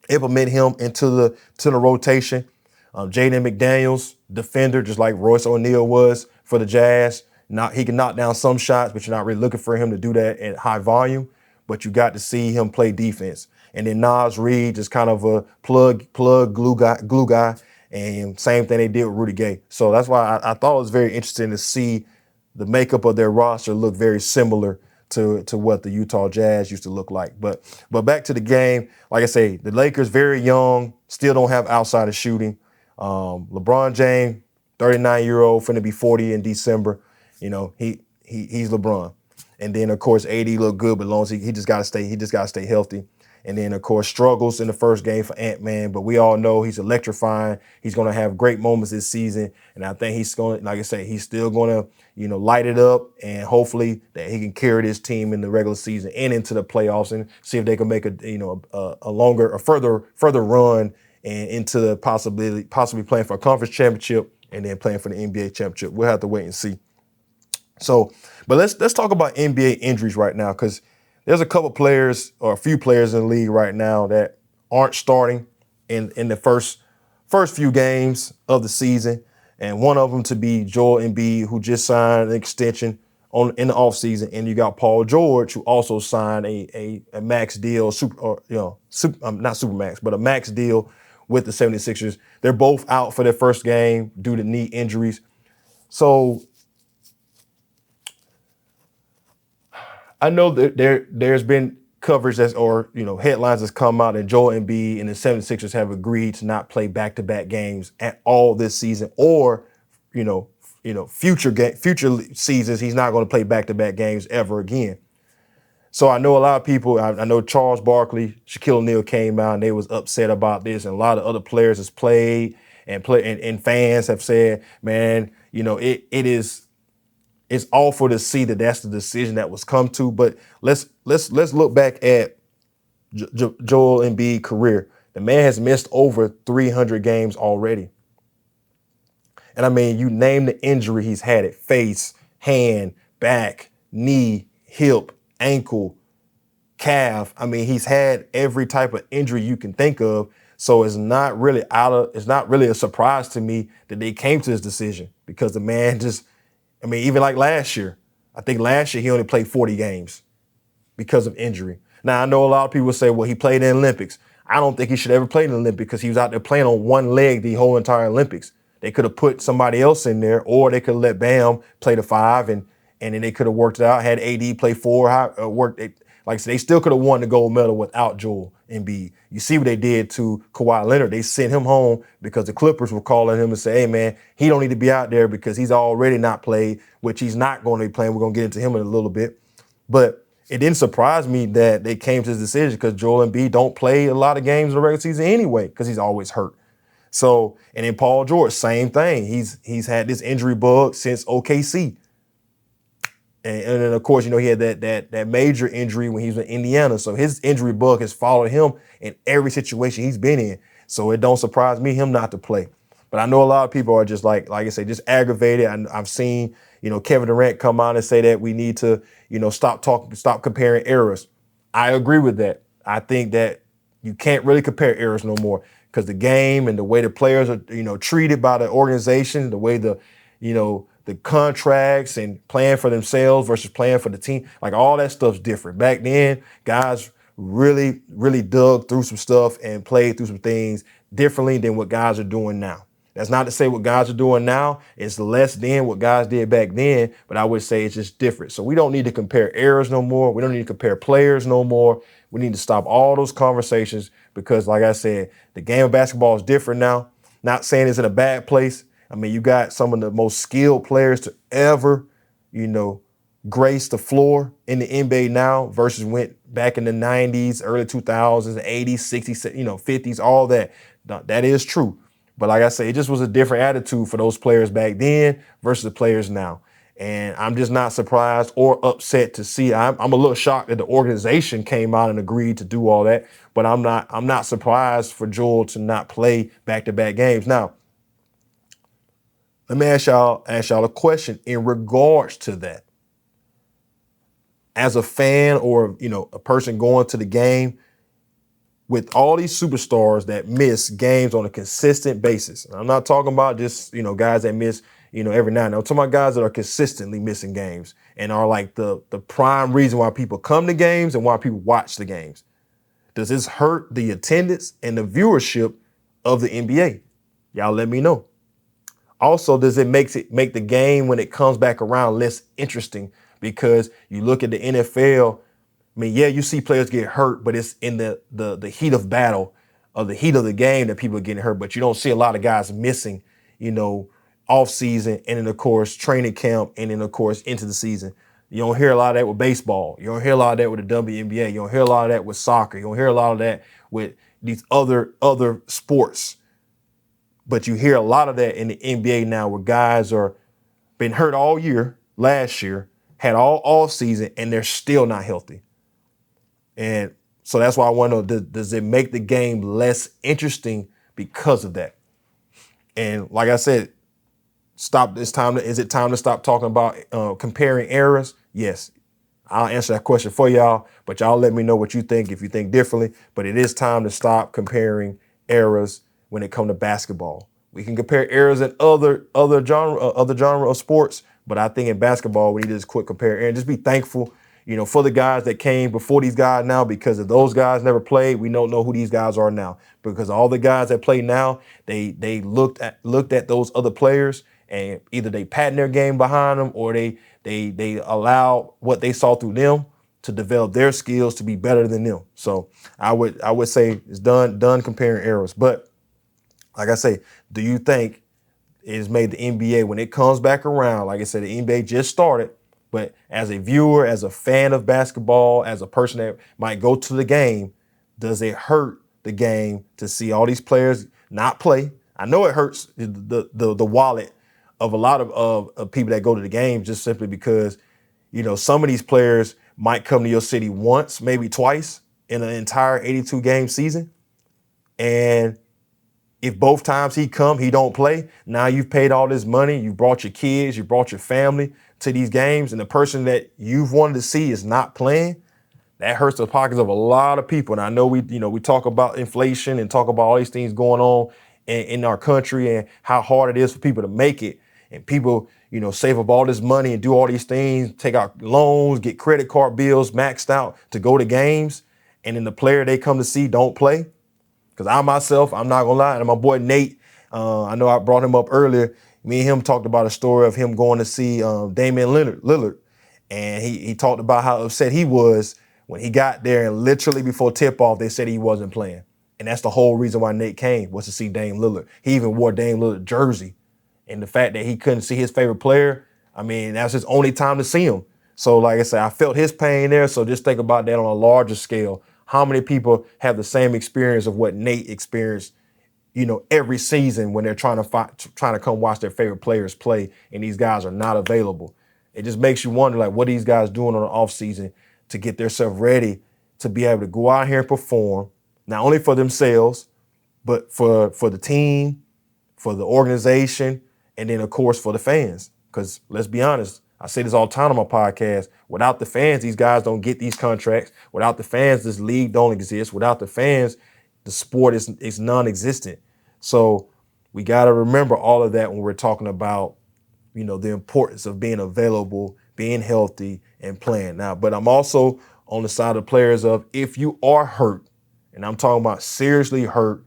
implement him into the rotation. Jaden McDaniels, defender, just like Royce O'Neal was for the Jazz. He can knock down some shots, but you're not really looking for him to do that at high volume. But you got to see him play defense. And then Naz Reid, just kind of a plug glue guy. And same thing they did with Rudy Gay. So that's why I thought it was very interesting to see the makeup of their roster look very similar to what the Utah Jazz used to look like. But back to the game, like I say, the Lakers very young, still don't have outside of shooting. LeBron James, 39-year-old, finna be 40 in December. You know, he's LeBron. And then of course AD looked good, but as long as he just gotta stay healthy. And then of course struggles in the first game for Ant-Man, but we all know he's electrifying. He's gonna have great moments this season. And I think he's gonna, like I say, he's still gonna, light it up, and hopefully that he can carry this team in the regular season and into the playoffs and see if they can make a further run and into the possibly playing for a conference championship and then playing for the NBA championship. We'll have to wait and see. So, but let's talk about NBA injuries right now, because there's a couple players or a few players in the league right now that aren't starting in the first few games of the season. And one of them to be Joel Embiid, who just signed an extension in the offseason. And you got Paul George, who also signed a max deal, not super max, but a max deal with the 76ers. They're both out for their first game due to knee injuries. So I know that there's been coverage headlines that's come out that Joel Embiid and the 76ers have agreed to not play back-to-back games at all this season, or future seasons he's not going to play back-to-back games ever again. So I know a lot of people, I know Charles Barkley, Shaquille O'Neal came out and they was upset about this, and a lot of other players has played and fans have said, man, it's awful to see that that's the decision that was come to. But let's look back at Joel Embiid's career. The man has missed over 300 games already. And I mean, you name the injury he's had it: face, hand, back, knee, hip, ankle, calf. I mean, he's had every type of injury you can think of. So it's not really a surprise to me that they came to this decision, because the man even like last year, I think last year he only played 40 games because of injury. Now, I know a lot of people say, well, he played in the Olympics. I don't think he should ever play in the Olympics, because he was out there playing on one leg the whole entire Olympics. They could have put somebody else in there, or they could have let Bam play the 5, and then they could have worked it out, had AD play 4, like I said, they still could have won the gold medal without Joel Embiid. You see what they did to Kawhi Leonard. They sent him home because the Clippers were calling him and say, hey, man, he don't need to be out there because he's already not played, which he's not going to be playing. We're going to get into him in a little bit. But it didn't surprise me that they came to this decision, because Joel Embiid don't play a lot of games in the regular season anyway, because he's always hurt. So, and then Paul George, same thing. He's had this injury bug since OKC. And then, of course, he had that major injury when he was in Indiana. So his injury bug has followed him in every situation he's been in. So it don't surprise me him not to play. But I know a lot of people are just like I say, just aggravated. I've seen, Kevin Durant come out and say that we need to, stop comparing eras. I agree with that. I think that you can't really compare eras no more, because the game and the way the players are, treated by the organization, the way the contracts and playing for themselves versus playing for the team, like all that stuff's different. Back then, guys really, really dug through some stuff and played through some things differently than what guys are doing now. That's not to say what guys are doing now is less than what guys did back then, but I would say it's just different. So we don't need to compare eras no more. We don't need to compare players no more. We need to stop all those conversations, because, like I said, the game of basketball is different now. Not saying it's in a bad place. I mean, you got some of the most skilled players to ever, grace the floor in the NBA now versus went back in the 90s, early 2000s, 80s, 60s, 50s, all that. That is true. But like I say, it just was a different attitude for those players back then versus the players now. And I'm just not surprised or upset to see. I'm a little shocked that the organization came out and agreed to do all that. But I'm not surprised for Joel to not play back-to-back games. Now, let me ask y'all a question in regards to that. As a fan or, a person going to the game, with all these superstars that miss games on a consistent basis. I'm not talking about just, guys that miss, every now and then. I'm talking about guys that are consistently missing games and are like the prime reason why people come to games and why people watch the games. Does this hurt the attendance and the viewership of the NBA? Y'all let me know. Also, does it make the game when it comes back around less interesting? Because you look at the NFL, I mean, yeah, you see players get hurt, but it's in the heat of battle. the heat of the game that people are getting hurt, but you don't see a lot of guys missing, off season and then of course training camp and then of course into the season. You don't hear a lot of that with baseball. You don't hear a lot of that with the WNBA. You don't hear a lot of that with soccer. You don't hear a lot of that with these other sports. But you hear a lot of that in the NBA now where guys are been hurt all year, last year, had all season, and they're still not healthy. And so that's why I want to know, does it make the game less interesting because of that? And like I said, is it time to stop talking about comparing eras? Yes. I'll answer that question for y'all, but y'all let me know what you think if you think differently. But it is time to stop comparing eras when it comes to basketball. We can compare eras in other genre of sports, but I think in basketball we need to just quit comparing and just be thankful, for the guys that came before these guys now, because if those guys never played, we don't know who these guys are now. Because all the guys that play now, they looked at those other players and either they patent their game behind them or they allow what they saw through them to develop their skills to be better than them. So I would say it's done comparing eras. But like I say, do you think it's made the NBA when it comes back around? Like I said, the NBA just started, but as a viewer, as a fan of basketball, as a person that might go to the game, does it hurt the game to see all these players not play? I know it hurts the wallet of a lot of people that go to the game just simply because, some of these players might come to your city once, maybe twice in an entire 82 game season. And if both times he don't play, now you've paid all this money, you brought your kids, you brought your family to these games, and the person that you've wanted to see is not playing, that hurts the pockets of a lot of people. And I know we talk about inflation and talk about all these things going on in our country and how hard it is for people to make it. And people, save up all this money and do all these things, take out loans, get credit card bills maxed out to go to games. And then the player they come to see don't play. Because I myself, I'm not going to lie, and my boy Nate, I know I brought him up earlier. Me and him talked about a story of him going to see Damian Lillard. And he talked about how upset he was when he got there and literally before tip-off, they said he wasn't playing. And that's the whole reason why Nate came, was to see Dame Lillard. He even wore Dame Lillard jersey. And the fact that he couldn't see his favorite player, that was his only time to see him. So like I said, I felt his pain there. So just think about that on a larger scale. How many people have the same experience of what Nate experienced, every season when they're trying to come watch their favorite players play and these guys are not available? It just makes you wonder, like, what are these guys doing on the off season to get themselves ready to be able to go out here and perform, not only for themselves, but for the team, for the organization, and then, of course, for the fans. Because let's be honest, I say this all the time on my podcast, without the fans, these guys don't get these contracts. Without the fans, this league don't exist. Without the fans, the sport is non-existent. So we got to remember all of that when we're talking about, the importance of being available, being healthy, and playing. Now, but I'm also on the side of players of, if you are hurt, and I'm talking about seriously hurt,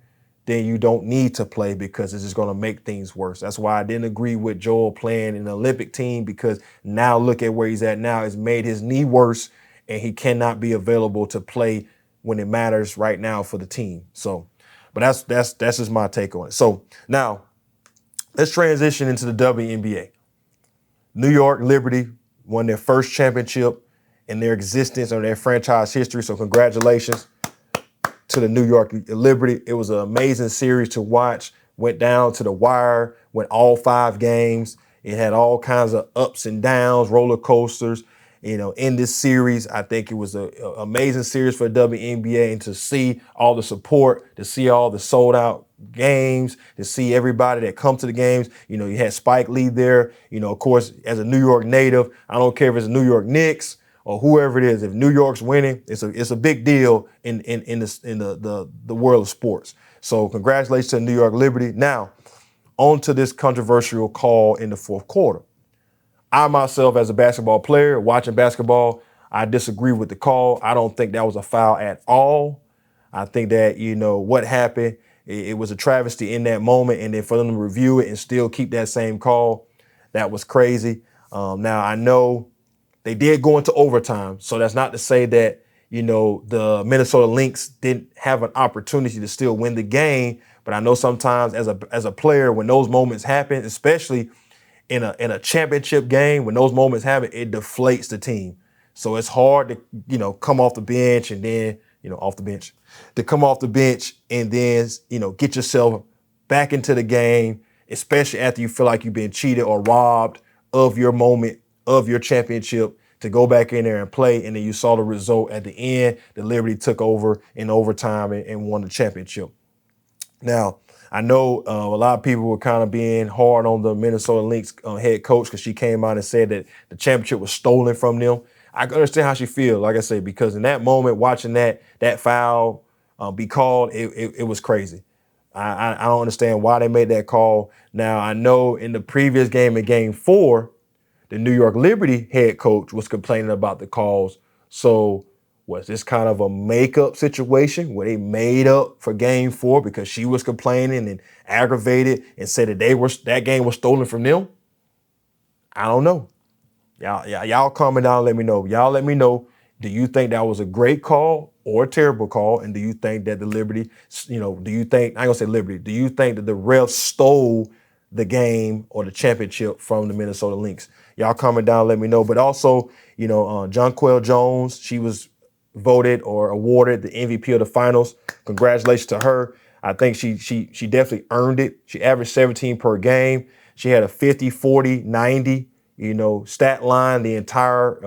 then you don't need to play because it's just going to make things worse. That's why I didn't agree with Joel playing in the Olympic team, because now look at where he's at now. It's made his knee worse and he cannot be available to play when it matters right now for the team. So, but that's just my take on it. So now let's transition into the WNBA. New York Liberty won their first championship in their existence or their franchise history. So congratulations to the New York Liberty. It was an amazing series to watch. Went down to the wire, went all 5 games. It had all kinds of ups and downs, roller coasters. In this series, I think it was an amazing series for the WNBA, and to see all the support, to see all the sold out games, to see everybody that come to the games. You had Spike Lee there. Of course, as a New York native, I don't care if it's the New York Knicks or whoever it is. If New York's winning, it's a big deal in the world of sports. So congratulations to New York Liberty. Now, on to this controversial call in the fourth quarter. I myself, as a basketball player, watching basketball, I disagree with the call. I don't think that was a foul at all. I think that, what happened, it was a travesty in that moment. And then for them to review it and still keep that same call, that was crazy. Now, I know they did go into overtime. So that's not to say that, the Minnesota Lynx didn't have an opportunity to still win the game. But I know sometimes as a player, when those moments happen, especially in a championship game, when those moments happen, it deflates the team. So it's hard to, come off the bench and then, to come off the bench and then, get yourself back into the game, especially after you feel like you've been cheated or robbed of your moment, of your championship, to go back in there and play. And then you saw the result at the end. The Liberty took over in overtime and won the championship. Now, I know a lot of people were kind of being hard on the Minnesota Lynx head coach because she came out and said that the championship was stolen from them. I understand how she feels, like I said, because in that moment, watching that foul be called, it was crazy. I don't understand why they made that call. Now, I know in the previous game, in Game 4, the New York Liberty head coach was complaining about the calls. So was this kind of a makeup situation where they made up for Game 4 because she was complaining and aggravated and said that that game was stolen from them? I don't know. Y'all comment down and let me know. Y'all let me know. Do you think that was a great call or a terrible call? And do you think that the Liberty, I ain't gonna say Liberty, do you think that the refs stole the game or the championship from the Minnesota Lynx? Y'all comment down and let me know. But also, Jonquel Jones, she was voted or awarded the MVP of the finals. Congratulations to her. I think she definitely earned it. She averaged 17 per game. She had a 50, 40, 90, stat line the entire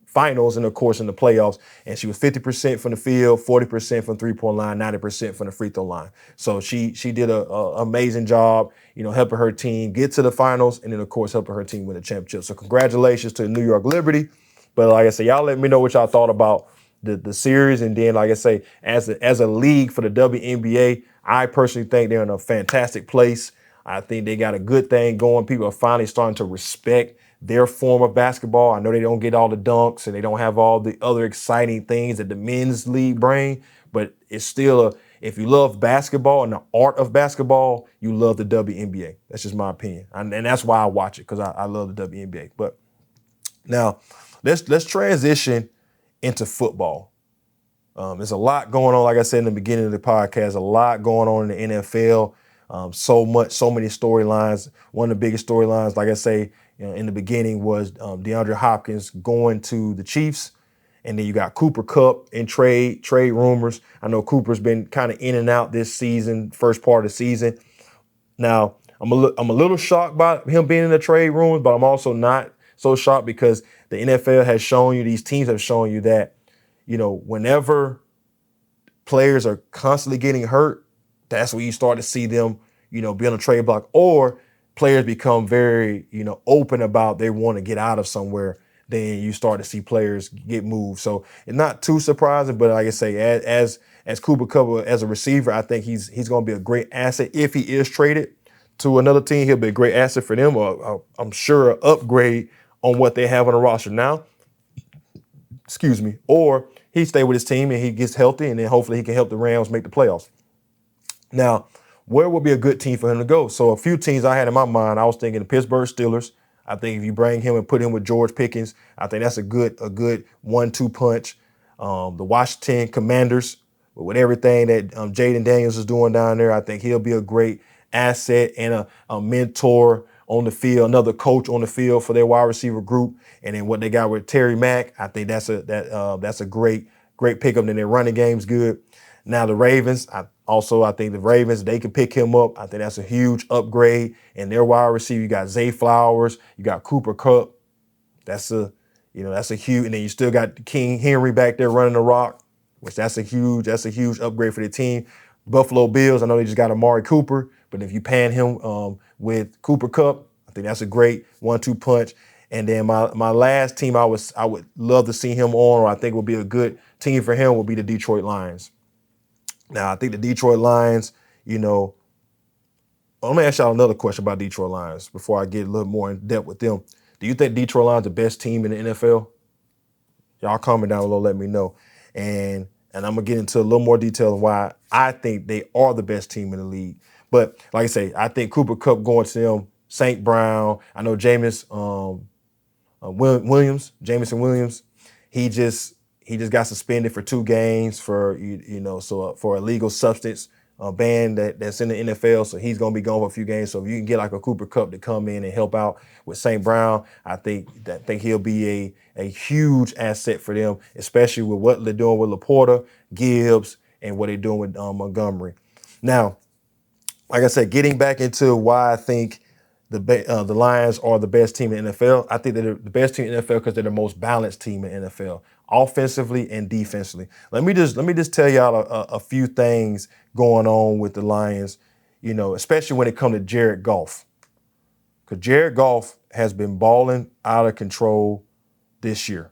finals and, of course, in the playoffs. And she was 50% from the field, 40% from three-point line, 90% from the free throw line. So she did a amazing job, helping her team get to the finals and then, of course, helping her team win the championship. So congratulations to the New York Liberty. But like I said, y'all let me know what y'all thought about the series. And then, like I say, as a league for the WNBA, I personally think they're in a fantastic place. I think they got a good thing going. People are finally starting to respect their form of basketball. I know they don't get all the dunks and they don't have all the other exciting things that the men's league bring, but it's still if you love basketball and the art of basketball, you love the WNBA. That's just my opinion. And that's why I watch it, because I love the WNBA. But now let's transition into football. There's a lot going on, like I said in the beginning of the podcast, a lot going on in the NFL. So many storylines. One of the biggest storylines, like I say, in the beginning was DeAndre Hopkins going to the Chiefs. And then you got Cooper Kupp in trade rumors. I know Cooper's been kind of in and out this season, first part of the season. Now, I'm a little shocked by him being in the trade rumors, but I'm also not so shocked because the NFL has shown you, these teams have shown you that, whenever players are constantly getting hurt, that's when you start to see them, be on a trade block, or players become very, open about they want to get out of somewhere. Then you start to see players get moved. So it's not too surprising, but like I say, as Cooper Kupp as a receiver, I think he's going to be a great asset. If he is traded to another team, he'll be a great asset for them. Or I'm sure an upgrade on what they have on the roster now. Excuse me. Or he stay with his team and he gets healthy, and then hopefully he can help the Rams make the playoffs. Now, where would be a good team for him to go? So a few teams I had in my mind, I was thinking the Pittsburgh Steelers. I think if you bring him and put him with George Pickens, I think that's a good 1-2 punch. The Washington Commanders, with everything that Jaden Daniels is doing down there, I think he'll be a great asset and a mentor on the field, another coach on the field for their wide receiver group. And then what they got with Terry Mack, I think that's a great pickup. And their running game's good. Now the Ravens, I think the Ravens, they can pick him up. I think that's a huge upgrade. And their wide receiver, you got Zay Flowers, you got Cooper Kupp. That's a huge, and then you still got King Henry back there running the rock, which that's a huge upgrade for the team. Buffalo Bills, I know they just got Amari Cooper, but if you pan him with Cooper Kupp, I think that's a great 1-2 punch. And then my last team I would love to see him on, or I think would be a good team for him, would be the Detroit Lions. Now, I think the Detroit Lions, let me ask y'all another question about Detroit Lions before I get a little more in depth with them. Do you think Detroit Lions are the best team in the NFL? Y'all comment down below, let me know. And I'm going to get into a little more detail on why I think they are the best team in the league. But like I say, I think Cooper Kupp going to them, St. Brown, I know Jameson Williams, he just he just got suspended for 2 games for for illegal substance ban that's in the NFL. So he's going to be gone for a few games. So if you can get like a Cooper Kupp to come in and help out with St. Brown, I think he'll be a huge asset for them, especially with what they're doing with Laporta, Gibbs, and what they're doing with Montgomery. Now, like I said, getting back into why I think the Lions are the best team in the NFL. I think they're the best team in the NFL because they're the most balanced team in the NFL, offensively and defensively. Let me just tell y'all a few things going on with the Lions, especially when it comes to Jared Goff. Because Jared Goff has been balling out of control this year.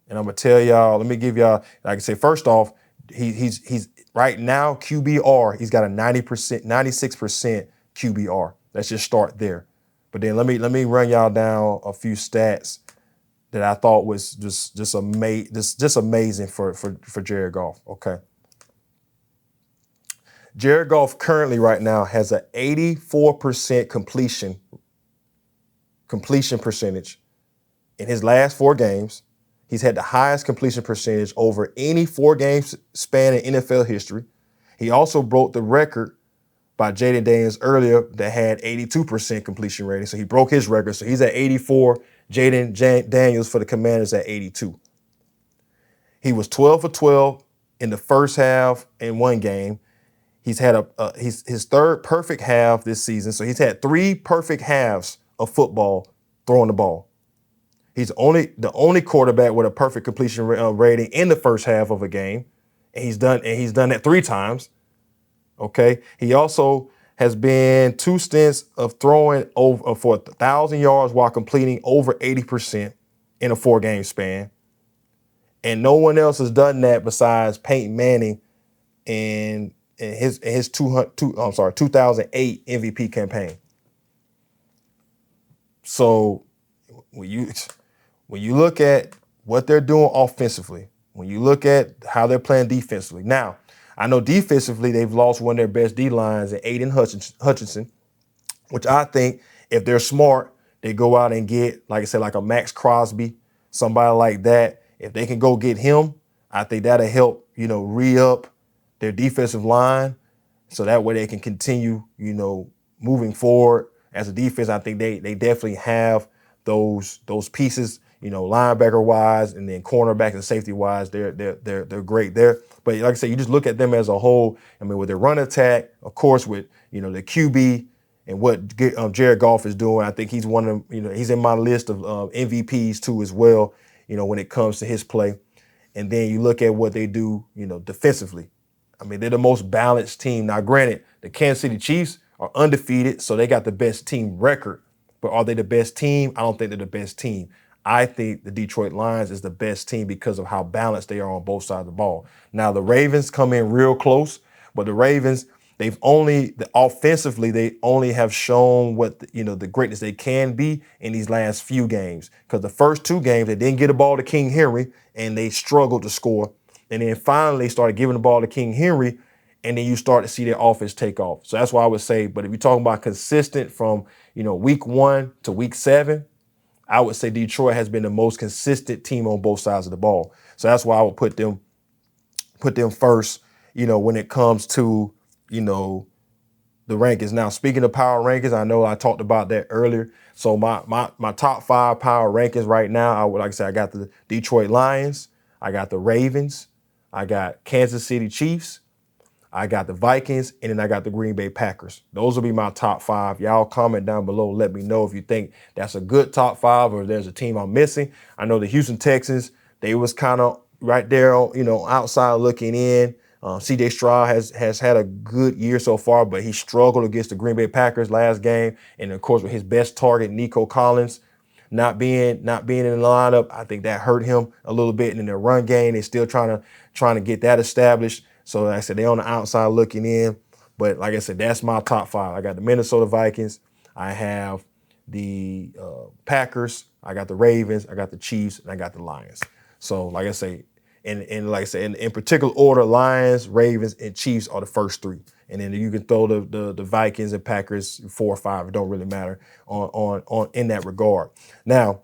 And I'm gonna tell y'all, let me give y'all, like I say, first off, he's right now QBR, he's got a 96% QBR. Let's just start there. But then let me run y'all down a few stats that I thought was just amazing for Jared Goff. Okay. Jared Goff currently right now has an 84% completion percentage in his last 4 games. He's had the highest completion percentage over any 4 games span in NFL history. He also broke the record by Jaden Daniels earlier that had 82% completion rating. So he broke his record. So he's at 84. Jaden Daniels for the Commanders at 82. He was 12 for 12 in the first half in 1 game. He's had his third perfect half this season. So he's had 3 perfect halves of football throwing the ball. He's the only quarterback with a perfect completion rating in the first half of a game, and he's done that 3 times. Okay. He also has been 2 stints of throwing over for 1,000 yards while completing over 80% in a 4-game span, and no one else has done that besides Peyton Manning in his 2008 MVP campaign. So when you look at what they're doing offensively, when you look at how they're playing defensively. Now, I know defensively they've lost one of their best D-lines in Aiden Hutchinson, which I think if they're smart, they go out and get, like I said, like a Max Crosby, somebody like that. If they can go get him, I think that'll help, re-up their defensive line so that way they can continue, moving forward as a defense. I think they definitely have those pieces, linebacker wise, and then cornerback and safety wise, they're great there. But like I said, you just look at them as a whole. I mean, with their run attack, of course, with the QB and what Jared Goff is doing, I think he's one of them. He's in my list of MVPs too as well. When it comes to his play, and then you look at what they do, defensively. I mean, they're the most balanced team. Now, granted, the Kansas City Chiefs are undefeated, so they got the best team record. But are they the best team? I don't think they're the best team. I think the Detroit Lions is the best team because of how balanced they are on both sides of the ball. Now, the Ravens come in real close, but the Ravens, offensively, they only have shown what, the greatness they can be in these last few games. Because the first 2 games, they didn't get the ball to King Henry, and they struggled to score. And then finally, they started giving the ball to King Henry, and then you start to see their offense take off. So that's why I would say, but if you're talking about consistent from, week 1 to week 7, I would say Detroit has been the most consistent team on both sides of the ball. So that's why I would put them first, when it comes to, the rankings. Now, speaking of power rankings, I know I talked about that earlier. So my top 5 power rankings right now, I got the Detroit Lions, I got the Ravens, I got Kansas City Chiefs, I got the Vikings, and then I got the Green Bay Packers. Those will be my top 5. Y'all comment down below. Let me know if you think that's a good top 5 or if there's a team I'm missing. I know the Houston Texans, they was kind of right there, outside looking in. C.J. Stroud has had a good year so far, but he struggled against the Green Bay Packers last game. And, of course, with his best target, Nico Collins, not being in the lineup, I think that hurt him a little bit. And in their run game, they're still trying to get that established. So like I said, they're on the outside looking in. But like I said, that's my top 5. I got the Minnesota Vikings. I have the Packers. I got the Ravens. I got the Chiefs. And I got the Lions. So like I say, in particular order, Lions, Ravens, and Chiefs are the first 3. And then you can throw the Vikings and Packers 4 or 5. It don't really matter on in that regard. Now,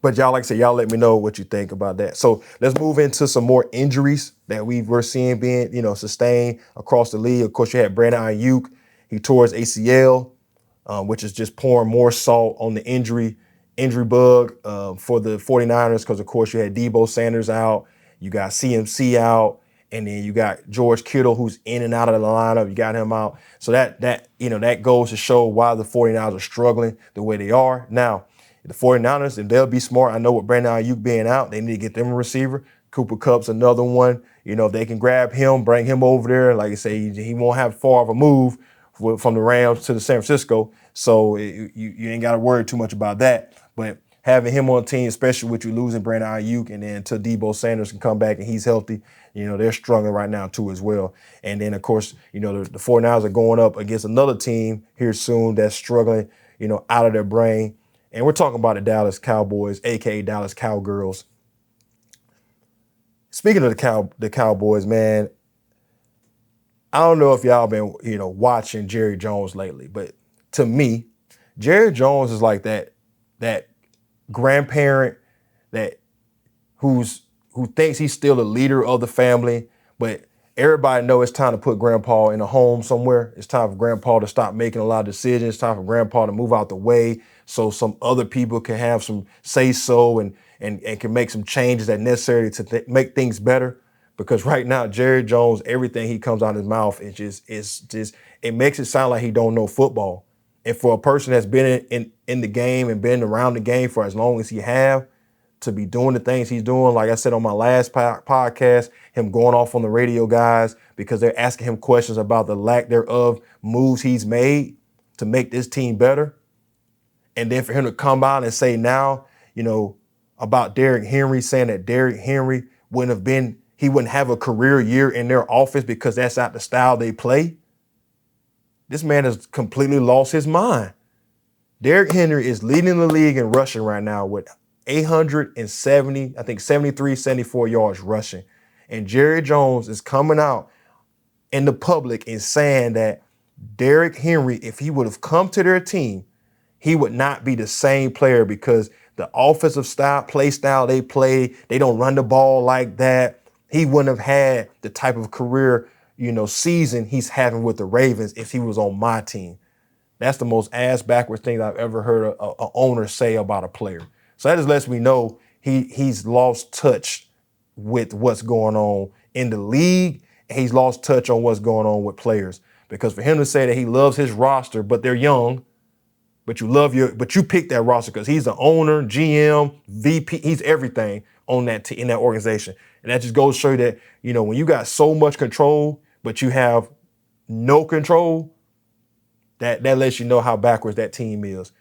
But y'all, like I said, y'all let me know what you think about that. So let's move into some more injuries that we were seeing being, sustained across the league. Of course, you had Brandon Ayuk. He tore his ACL, which is just pouring more salt on the injury bug for the 49ers because, of course, you had Deebo Sanders out. You got CMC out. And then you got George Kittle, who's in and out of the lineup. You got him out. So that goes to show why the 49ers are struggling the way they are. Now, the 49ers, if they'll be smart, I know with Brandon Ayuk being out, they need to get them a receiver. Cooper Kupp's another one. If they can grab him, bring him over there. Like I say, he won't have far of a move from the Rams to the San Francisco. So you ain't got to worry too much about that. But having him on the team, especially with you losing Brandon Ayuk and then until Deebo Sanders can come back and he's healthy, they're struggling right now too as well. And then, of course, the 49ers are going up against another team here soon that's struggling, out of their brain. And we're talking about the Dallas Cowboys, a.k.a. Dallas Cowgirls. Speaking of the Cowboys, man, I don't know if y'all been, watching Jerry Jones lately, but to me, Jerry Jones is like that grandparent who thinks he's still a leader of the family, but everybody know it's time to put grandpa in a home somewhere. It's time for grandpa to stop making a lot of decisions. It's time for grandpa to move out the way so some other people can have some say so and can make some changes that necessary to make things better. Because right now, Jerry Jones, everything he comes out of his mouth it makes it sound like he don't know football. And for a person that's been in the game and been around the game for as long as he have, to be doing the things he's doing, like I said on my last podcast, him going off on the radio guys because they're asking him questions about the lack thereof moves he's made to make this team better. And then for him to come out and say now, about Derrick Henry, saying that Derrick Henry he wouldn't have a career year in their office because that's not the style they play. This man has completely lost his mind. Derrick Henry is leading the league in rushing right now with 73, 74 yards rushing. And Jerry Jones is coming out in the public and saying that Derrick Henry, if he would have come to their team, he would not be the same player because the offensive play style they play, they don't run the ball like that. He wouldn't have had the type of career, season he's having with the Ravens if he was on my team. That's the most ass backwards thing I've ever heard an owner say about a player. So that just lets me know he's lost touch with what's going on in the league. And he's lost touch on what's going on with players. Because for him to say that he loves his roster, but they're young, but you pick that roster because he's the owner, GM, VP, he's everything on that in that organization. And that just goes to show you that, when you got so much control, but you have no control, that lets you know how backwards that team is.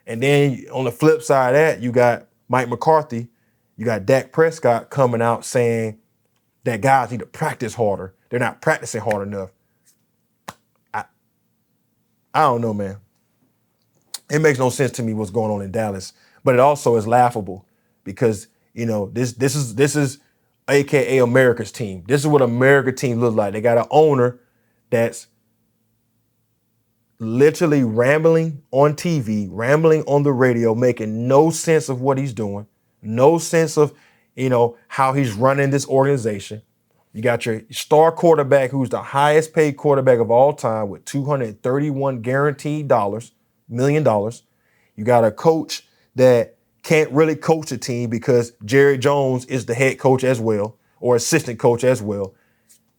And then on the flip side of that, you got Mike McCarthy, you got Dak Prescott coming out saying that guys need to practice harder. They're not practicing hard enough. I don't know, man. It makes no sense to me what's going on in Dallas, but it also is laughable because, this is AKA America's team. This is what America's team looks like. They got an owner that's literally rambling on TV, rambling on the radio, making no sense of what he's doing, no sense of, how he's running this organization. You got your star quarterback, who's the highest paid quarterback of all time with $231 guaranteed million. You got a coach that can't really coach a team because Jerry Jones is the head coach as well, or assistant coach as well.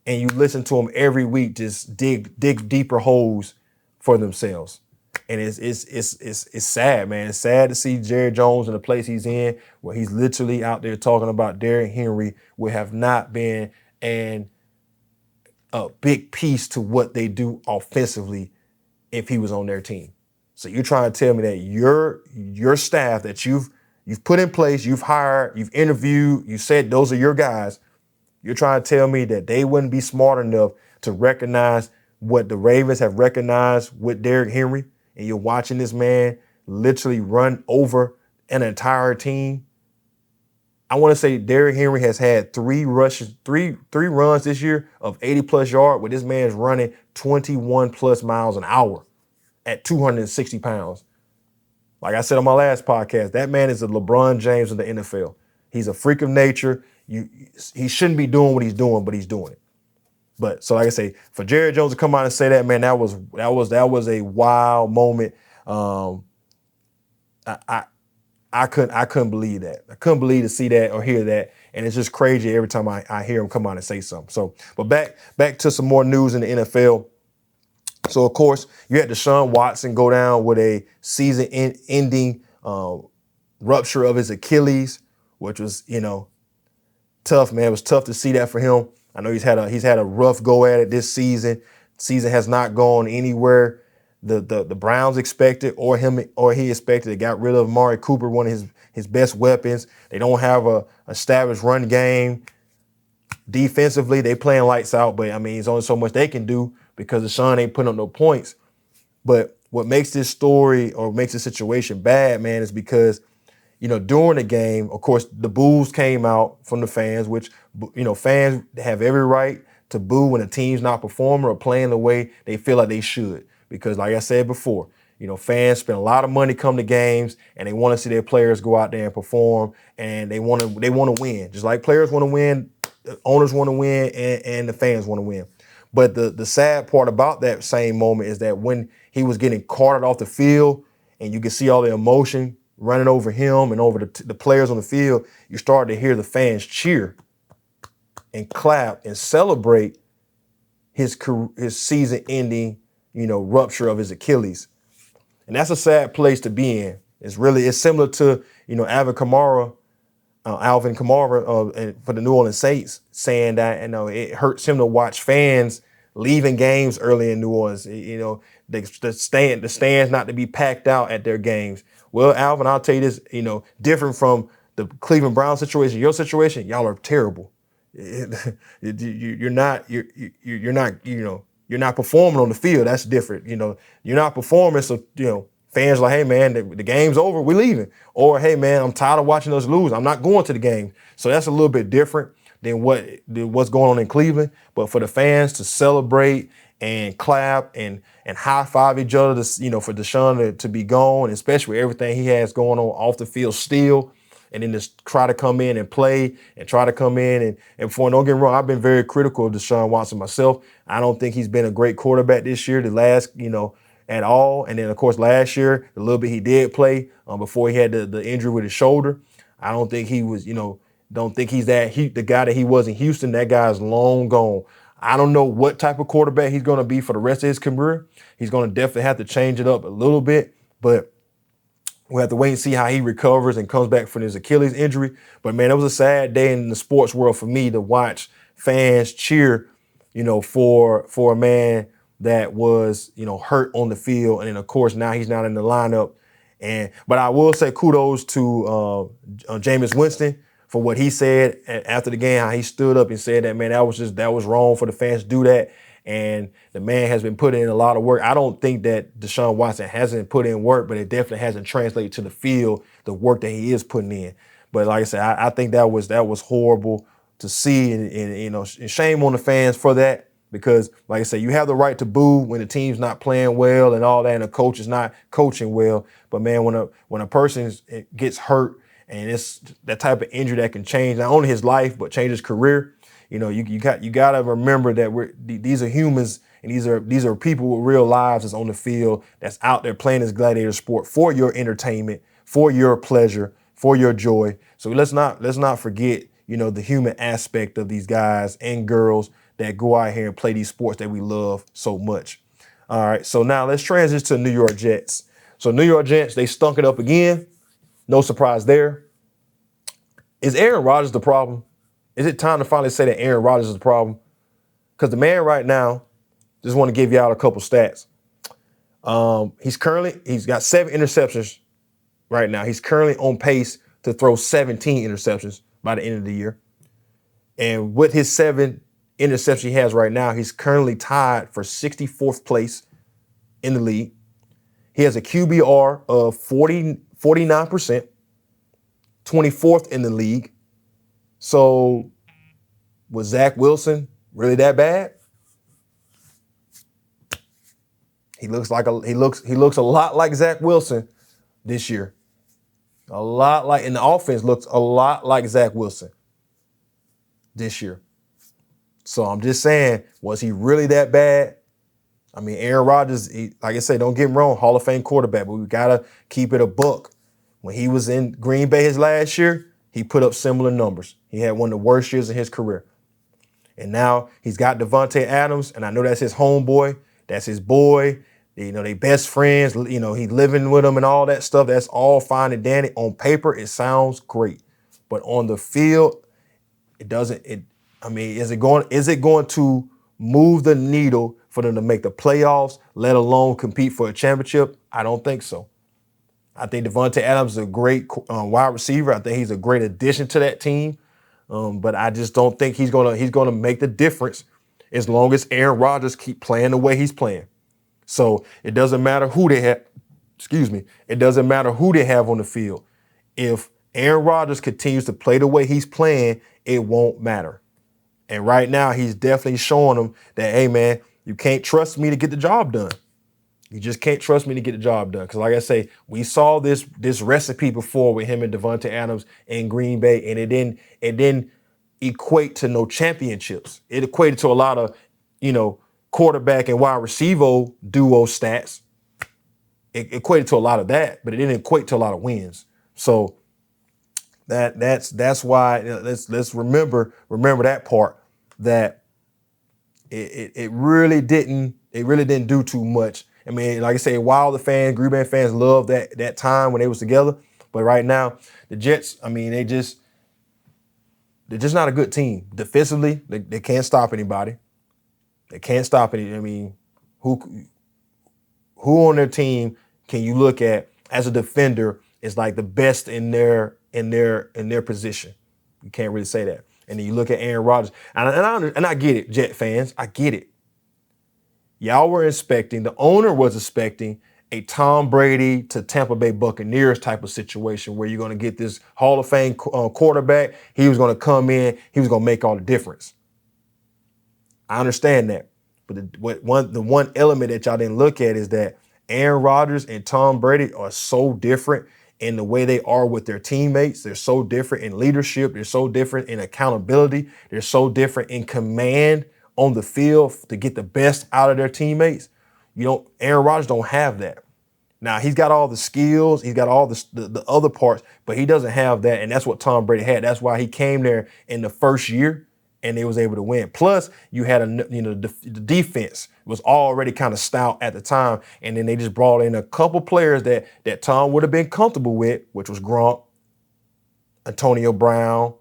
And you listen to them every week, just dig deeper holes for themselves. And it's sad, man. It's sad to see Jerry Jones in the place he's in, where he's literally out there talking about Derrick Henry would have not been a big piece to what they do offensively if he was on their team. So you're trying to tell me that your staff that you've put in place, you've hired, you've interviewed, you said those are your guys. You're trying to tell me that they wouldn't be smart enough to recognize what the Ravens have recognized with Derrick Henry, and you're watching this man literally run over an entire team. I want to say Derrick Henry has had three runs this year of 80-plus yards, where this man's running 21-plus miles an hour at 260 pounds. Like I said on my last podcast, that man is the LeBron James of the NFL. He's a freak of nature. He shouldn't be doing what he's doing, but he's doing it. But so like I say, for Jerry Jones to come out and say that, man, that was a wild moment. I couldn't believe that. I couldn't believe to see that or hear that. And it's just crazy every time I hear him come out and say something. So, but back to some more news in the NFL. So, of course, you had Deshaun Watson go down with a season-ending rupture of his Achilles, which was, tough, man. It was tough to see that for him. I know he's had a rough go at it this season. Season has not gone anywhere the Browns expected or he expected. They got rid of Amari Cooper, one of his best weapons. They don't have a established run game. Defensively, they playing lights out, but I mean, there's only so much they can do because Deshaun ain't putting up no points. But what makes this story or makes this situation bad, man, is because, during the game, of course, the boos came out from the fans, which, fans have every right to boo when a team's not performing or playing the way they feel like they should. Because like I said before, fans spend a lot of money come to games and they want to see their players go out there and perform, and they want to win. Just like players want to win, the owners want to win, and the fans want to win. But the sad part about that same moment is that when he was getting carted off the field and you could see all the emotion running over him and over the players on the field, you started to hear the fans cheer and clap and celebrate his season-ending, rupture of his Achilles. And that's a sad place to be in. It's similar to, Alvin Kamara for the New Orleans Saints saying that, it hurts him to watch fans leaving games early in New Orleans. The stands not to be packed out at their games. Well, Alvin, I'll tell you this, different from the Cleveland Browns situation, your situation, y'all are terrible. You're not performing on the field. That's different. You're not performing. So, fans are like, hey man, the game's over. We're leaving. Or, hey man, I'm tired of watching us lose. I'm not going to the game. So that's a little bit different than what's going on in Cleveland. But for the fans to celebrate and clap and high five each other, for Deshaun to be gone, especially with everything he has going on off the field still, and then just try to come in and play and try to come in and before, don't get me wrong, I've been very critical of Deshaun Watson myself. I don't think he's been a great quarterback this year, the last, at all. And then, of course, last year, the little bit he did play before he had the injury with his shoulder, I don't think he was, don't think he's the guy that he was in Houston. That guy's long gone. I don't know what type of quarterback he's going to be for the rest of his career. He's going to definitely have to change it up a little bit, but we'll have to wait and see how he recovers and comes back from his Achilles injury. But, man, it was a sad day in the sports world for me to watch fans cheer, for a man that was, hurt on the field. And then, of course, now he's not in the lineup. But I will say kudos to Jameis Winston for what he said after the game, how he stood up and said that, man, that was wrong for the fans to do that. And the man has been putting in a lot of work. I don't think that Deshaun Watson hasn't put in work, but it definitely hasn't translated to the field, the work that he is putting in. But like I said, I think that was horrible to see, and shame on the fans for that, because like I said, you have the right to boo when the team's not playing well and all that, and the coach is not coaching well. But man, when a person gets hurt and it's that type of injury that can change not only his life but change his career, you got to remember that these are humans, and these are people with real lives that's on the field, that's out there playing this gladiator sport for your entertainment, for your pleasure, for your joy. So let's not forget, the human aspect of these guys and girls that go out here and play these sports that we love so much. All right, so now let's transition to New York Jets. So New York Jets, they stunk it up again. No surprise there. Is Aaron Rodgers the problem? Is it time to finally say that Aaron Rodgers is the problem? Because the man right now, just want to give y'all a couple stats. He's got 7 interceptions right now. He's currently on pace to throw 17 interceptions by the end of the year. And with his 7 interceptions he has right now, he's currently tied for 64th place in the league. He has a QBR of 49%, 24th in the league. So was Zach Wilson really that bad? He looks a lot like Zach Wilson this year. A lot like, and the offense looks a lot like Zach Wilson this year. So I'm just saying, was he really that bad? I mean, Aaron Rodgers, like I say, don't get me wrong, Hall of Fame quarterback, but we got to keep it a buck. When he was in Green Bay his last year, he put up similar numbers. He had one of the worst years in his career. And now he's got Devontae Adams, and I know that's his homeboy, that's his boy. You know, they best friends. You know, he's living with him and all that stuff. That's all fine and dandy. On paper, it sounds great. But on the field, it doesn't. I mean, is it going to move the needle for them to make the playoffs, let alone compete for a championship? I don't think so. I think Devontae Adams is a great wide receiver. I think he's a great addition to that team. But I just don't think he's gonna make the difference as long as Aaron Rodgers keep playing the way he's playing. So it doesn't matter who they have. It doesn't matter who they have on the field. If Aaron Rodgers continues to play the way he's playing, it won't matter. And right now, he's definitely showing them that, hey, man, you can't trust me to get the job done. You just can't trust me to get the job done. Because like I say, we saw this recipe before with him and Devontae Adams in Green Bay, and it didn't equate to no championships. It equated to a lot of, quarterback and wide receiver duo stats. It equated to a lot of that, but it didn't equate to a lot of wins. So that's why let's remember that part, that it really didn't do too much. I mean, like I say, while the Green Bay fans loved that time when they was together, but right now the Jets, I mean, they're just not a good team. Defensively, they can't stop anybody. They can't stop any. I mean, who on their team can you look at as a defender is like the best in their position? You can't really say that. And then you look at Aaron Rodgers, and I get it, Jet fans, I get it. Y'all were the owner was expecting a Tom Brady to Tampa Bay Buccaneers type of situation where you're going to get this Hall of Fame quarterback. He was going to come in, he was going to make all the difference. I understand that. But the one element that y'all didn't look at is that Aaron Rodgers and Tom Brady are so different in the way they are with their teammates. They're so different in leadership. They're so different in accountability. They're so different in command on the field to get the best out of their teammates. Aaron Rodgers don't have that. Now, he's got all the skills, he's got all the other parts, but he doesn't have that, and that's what Tom Brady had. That's why he came there in the first year, and they was able to win. Plus, you had the defense was already kind of stout at the time, and then they just brought in a couple players that Tom would have been comfortable with, which was Gronk, Antonio Brown,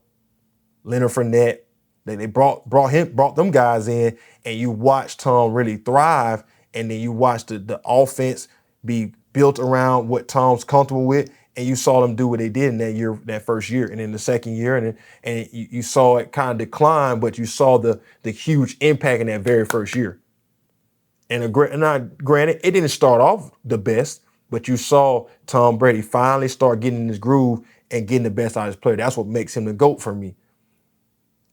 Leonard Fournette. They brought them guys in, and you watched Tom really thrive, and then you watched the offense be built around what Tom's comfortable with, and you saw them do what they did in that first year, and in the second year, and you saw it kind of decline, but you saw the huge impact in that very first year. And granted, it didn't start off the best, but you saw Tom Brady finally start getting in his groove and getting the best out of his player. That's what makes him the GOAT for me.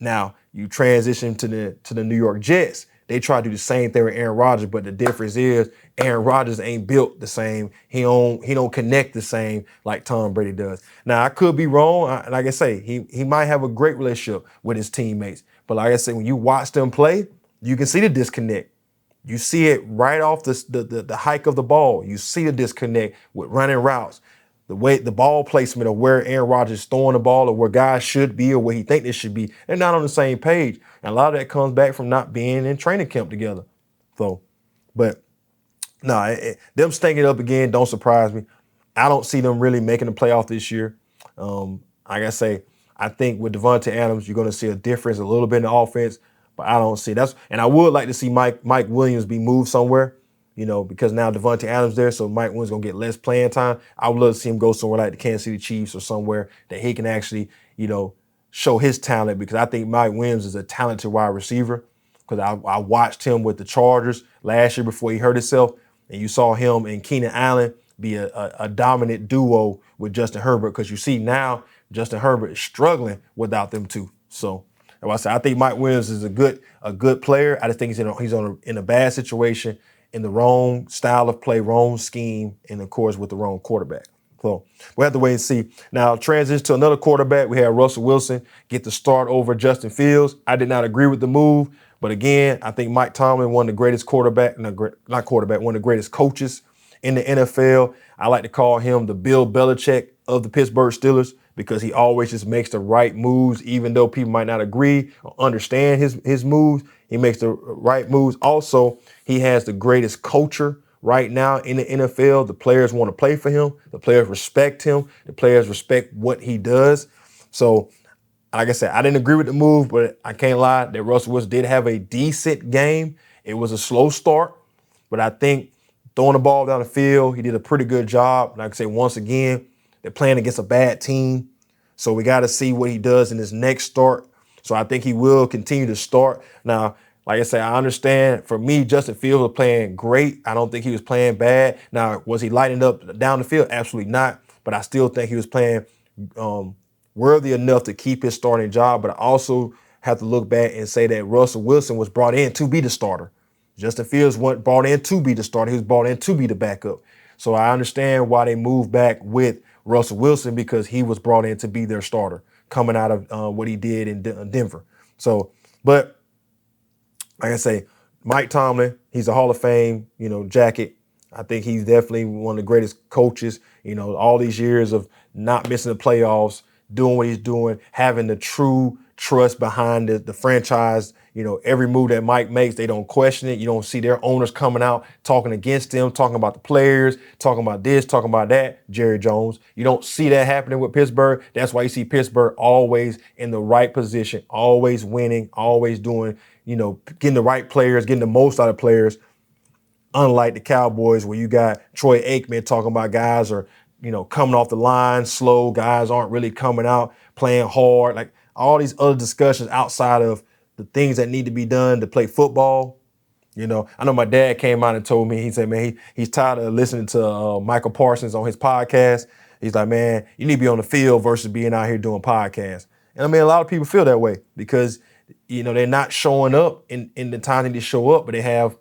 Now, you transition to the New York Jets. They try to do the same thing with Aaron Rodgers, but the difference is Aaron Rodgers ain't built the same. He don't connect the same like Tom Brady does. Now, I could be wrong. Like I say, he might have a great relationship with his teammates. But like I say, when you watch them play, you can see the disconnect. You see it right off the hike of the ball. You see the disconnect with running routes. The way the ball placement of where Aaron Rodgers is throwing the ball or where guys should be or where he think they should be, they're not on the same page. And a lot of that comes back from not being in training camp together. So, but no, them stinking it up again don't surprise me. I don't see them really making the playoff this year. Like I say, I think with Devontae Adams, you're going to see a difference a little bit in the offense, but I don't see that's. And I would like to see Mike Williams be moved somewhere. Because now Devontae Adams there, so Mike Williams going to get less playing time. I would love to see him go somewhere like the Kansas City Chiefs or somewhere that he can actually, show his talent, because I think Mike Williams is a talented wide receiver, because I watched him with the Chargers last year before he hurt himself, and you saw him and Keenan Allen be a dominant duo with Justin Herbert, because you see now Justin Herbert is struggling without them two. So I think Mike Williams is a good player. I just think he's in a bad situation, in the wrong style of play, wrong scheme, and of course with the wrong quarterback. So we'll have to wait and see. Now, transition to another quarterback. We had Russell Wilson get the start over Justin Fields. I did not agree with the move, but again, I think Mike Tomlin, one of the greatest one of the greatest coaches in the NFL. I like to call him the Bill Belichick of the Pittsburgh Steelers because he always just makes the right moves, even though people might not agree or understand his moves. He makes the right moves. Also, he has the greatest culture right now in the NFL. The players want to play for him. The players respect him. The players respect what he does. So, like I said, I didn't agree with the move, but I can't lie that Russell Wilson did have a decent game. It was a slow start, but I think throwing the ball down the field, he did a pretty good job. Like I say, once again, they're playing against a bad team. So we got to see what he does in his next start. So I think he will continue to start. Now, like I said, I understand. For me, Justin Fields was playing great. I don't think he was playing bad. Now, was he lighting up down the field? Absolutely not. But I still think he was playing worthy enough to keep his starting job. But I also have to look back and say that Russell Wilson was brought in to be the starter. Justin Fields wasn't brought in to be the starter. He was brought in to be the backup. So I understand why they moved back with Russell Wilson because he was brought in to be their starter coming out of what he did in Denver. So, but like I say, Mike Tomlin, he's a Hall of Fame, jacket. I think he's definitely one of the greatest coaches, all these years of not missing the playoffs, doing what he's doing, having the true trust behind the franchise. Every move that Mike makes, they don't question it. You don't see their owners coming out talking against them, talking about the players, talking about this, talking about that, Jerry Jones. You don't see that happening with Pittsburgh. That's why you see Pittsburgh always in the right position, always winning, always doing, getting the right players, getting the most out of players. Unlike the Cowboys where you got Troy Aikman talking about guys are, coming off the line slow, guys aren't really coming out playing hard, like all these other discussions outside of the things that need to be done to play football. I know my dad came out and told me, he said, man, he's tired of listening to Michael Parsons on his podcast. He's like, man, you need to be on the field versus being out here doing podcasts. And I mean, a lot of people feel that way because, they're not showing up in the time they need to show up, but they have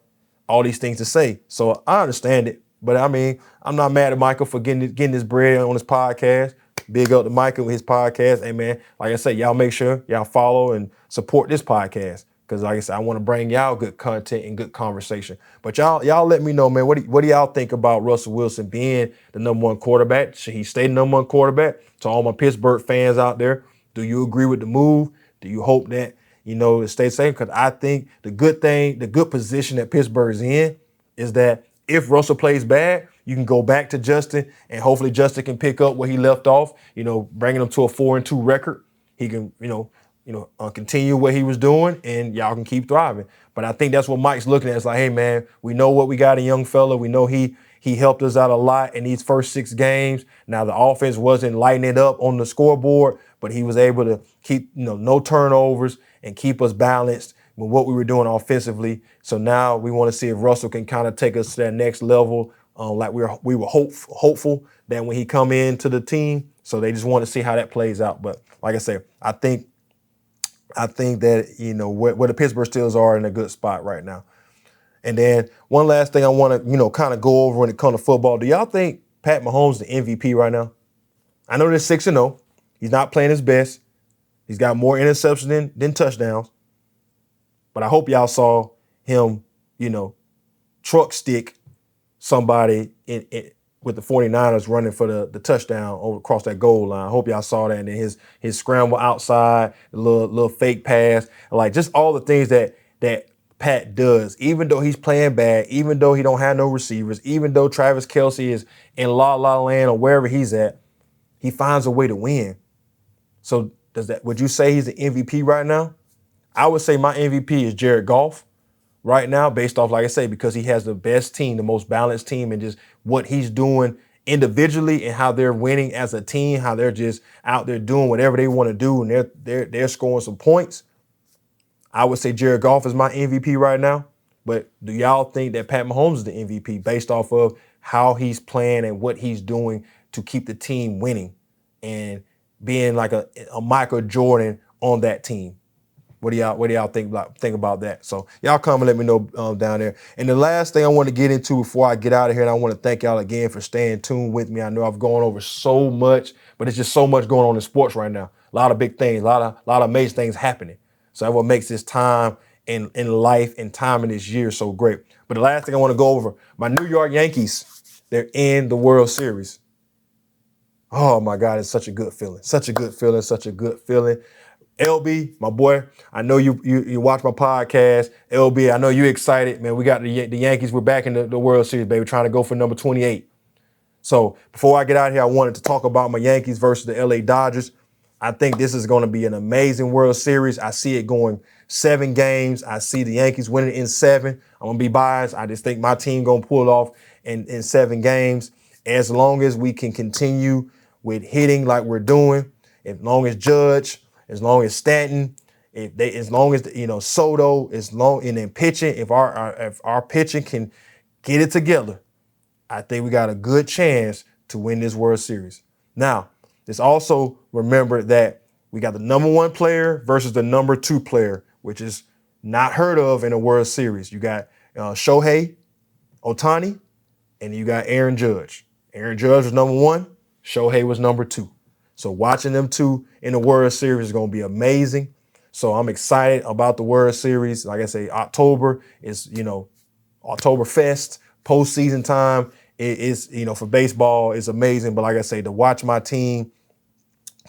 all these things to say. So I understand it. But I mean, I'm not mad at Michael for getting his bread on his podcast. Big up to Michael with his podcast. Hey, man, like I said, y'all make sure y'all follow and support this podcast. Because like I said, I want to bring y'all good content and good conversation. But y'all let me know, man, what do y'all think about Russell Wilson being the number one quarterback? Should he stay the number one quarterback? To all my Pittsburgh fans out there, do you agree with the move? Do you hope that, it stays safe? Because I think the good position that Pittsburgh's in is that if Russell plays bad, you can go back to Justin, and hopefully Justin can pick up where he left off, bringing him to a 4-2 record. He can, continue what he was doing, and y'all can keep thriving. But I think that's what Mike's looking at. It's like, hey, man, we know what we got in young fella. We know he helped us out a lot in these first 6 games. Now, the offense wasn't lighting it up on the scoreboard, but he was able to keep, no turnovers and keep us balanced with what we were doing offensively. So now we want to see if Russell can kind of take us to that next level. Like we were hopeful that when he come into the team, so they just want to see how that plays out. But like I said, I think that where the Pittsburgh Steelers are in a good spot right now. And then one last thing I want to kind of go over when it comes to football. Do y'all think Pat Mahomes is the MVP right now? I know they're 6-0. He's not playing his best. He's got more interceptions than touchdowns. But I hope y'all saw him, truck stick somebody with the 49ers running for the touchdown over across that goal line. I hope y'all saw that. And then his scramble outside, the little fake pass, like just all the things that Pat does, even though he's playing bad, even though he don't have no receivers, even though Travis Kelce is in La La Land or wherever he's at, he finds a way to win. So would you say he's the MVP right now? I would say my MVP is Jared Goff right now, based off, like I say, because he has the best team, the most balanced team, and just what he's doing individually and how they're winning as a team, how they're just out there doing whatever they want to do, and they're scoring some points. I would say Jared Goff is my MVP right now. But do y'all think that Pat Mahomes is the MVP based off of how he's playing and what he's doing to keep the team winning and being like a Michael Jordan on that team? What do y'all think about that? So y'all come and let me know down there. And the last thing I want to get into before I get out of here, and I want to thank y'all again for staying tuned with me. I know I've gone over so much, but it's just so much going on in sports right now. A lot of big things, a lot of amazing things happening. So that's what makes this time in life and time in this year so great. But the last thing I want to go over, my New York Yankees, they're in the World Series. Oh my God, it's such a good feeling. Such a good feeling, such a good feeling. LB, my boy, I know you watch my podcast. LB, I know you're excited, man. We got the Yankees. We're back in the World Series, baby, trying to go for number 28. So before I get out here, I wanted to talk about my Yankees versus the LA Dodgers. I think this is going to be an amazing World Series. I see it going 7 games. I see the Yankees winning in 7. I'm going to be biased. I just think my team going to pull it off in 7 games. As long as we can continue with hitting like we're doing, as long as Judge, as long as Stanton, as long as Soto, and then pitching, if our pitching can get it together, I think we got a good chance to win this World Series. Now, let's also remember that we got the number 1 player versus the number 2 player, which is not heard of in a World Series. You got Shohei Ohtani, and you got Aaron Judge. Aaron Judge was number 1. Shohei was number 2. So watching them two in the World Series is going to be amazing. So I'm excited about the World Series. Like I say, October is, Oktoberfest, postseason time. It is, for baseball, it's amazing. But like I say, to watch my team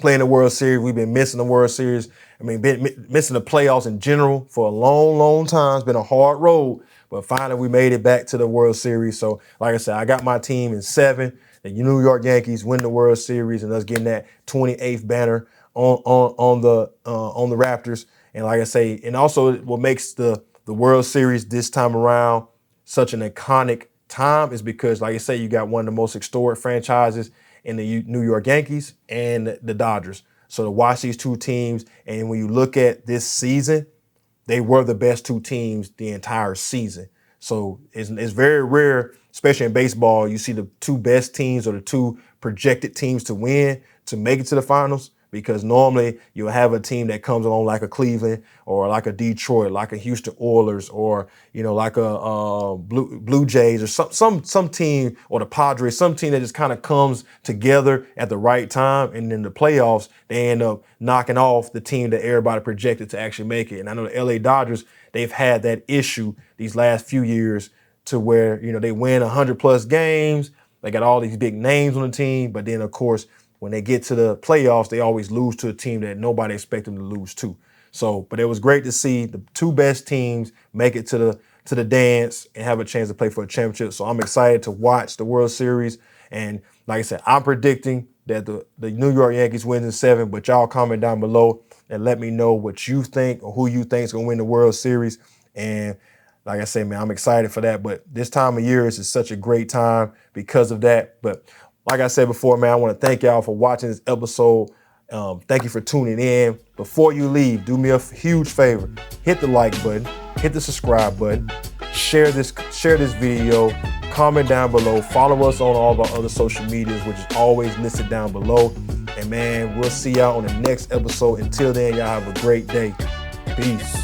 play in the World Series, we've been missing the World Series. Been missing the playoffs in general for a long, long time. It's been a hard road, but finally we made it back to the World Series. So like I said, I got my team in 7. The New York Yankees win the World Series and us getting that 28th banner on the Raptors. And like I say, and also what makes the World Series this time around such an iconic time is because, like I say, you got one of the most historic franchises in the New York Yankees and the Dodgers. So to watch these two teams, and when you look at this season, they were the best 2 teams the entire season. So it's very rare, especially in baseball, you see the 2 best teams or the 2 projected teams to win, to make it to the finals, because normally you'll have a team that comes along like a Cleveland or like a Detroit, like a Houston Oilers, or like a Blue Jays, or some team, or the Padres, some team that just kind of comes together at the right time, and in the playoffs they end up knocking off the team that everybody projected to actually make it. And I know the LA Dodgers, they've had that issue these last few years, to where they win 100+ games, they got all these big names on the team, but then of course when they get to the playoffs, they always lose to a team that nobody expected them to lose to. So, but it was great to see the 2 best teams make it to the dance and have a chance to play for a championship. So I'm excited to watch the World Series. And like I said, I'm predicting that the New York Yankees wins in 7, but y'all comment down below and let me know what you think or who you think is going to win the World Series. And like I say, man, I'm excited for that. But this time of year is such a great time because of that. But like I said before, man, I want to thank y'all for watching this episode. Thank you for tuning in. Before you leave, do me a huge favor. Hit the like button, hit the subscribe button, share this video, comment down below, follow us on all of our other social medias, which is always listed down below. And man, we'll see y'all on the next episode. Until then, y'all have a great day. Peace.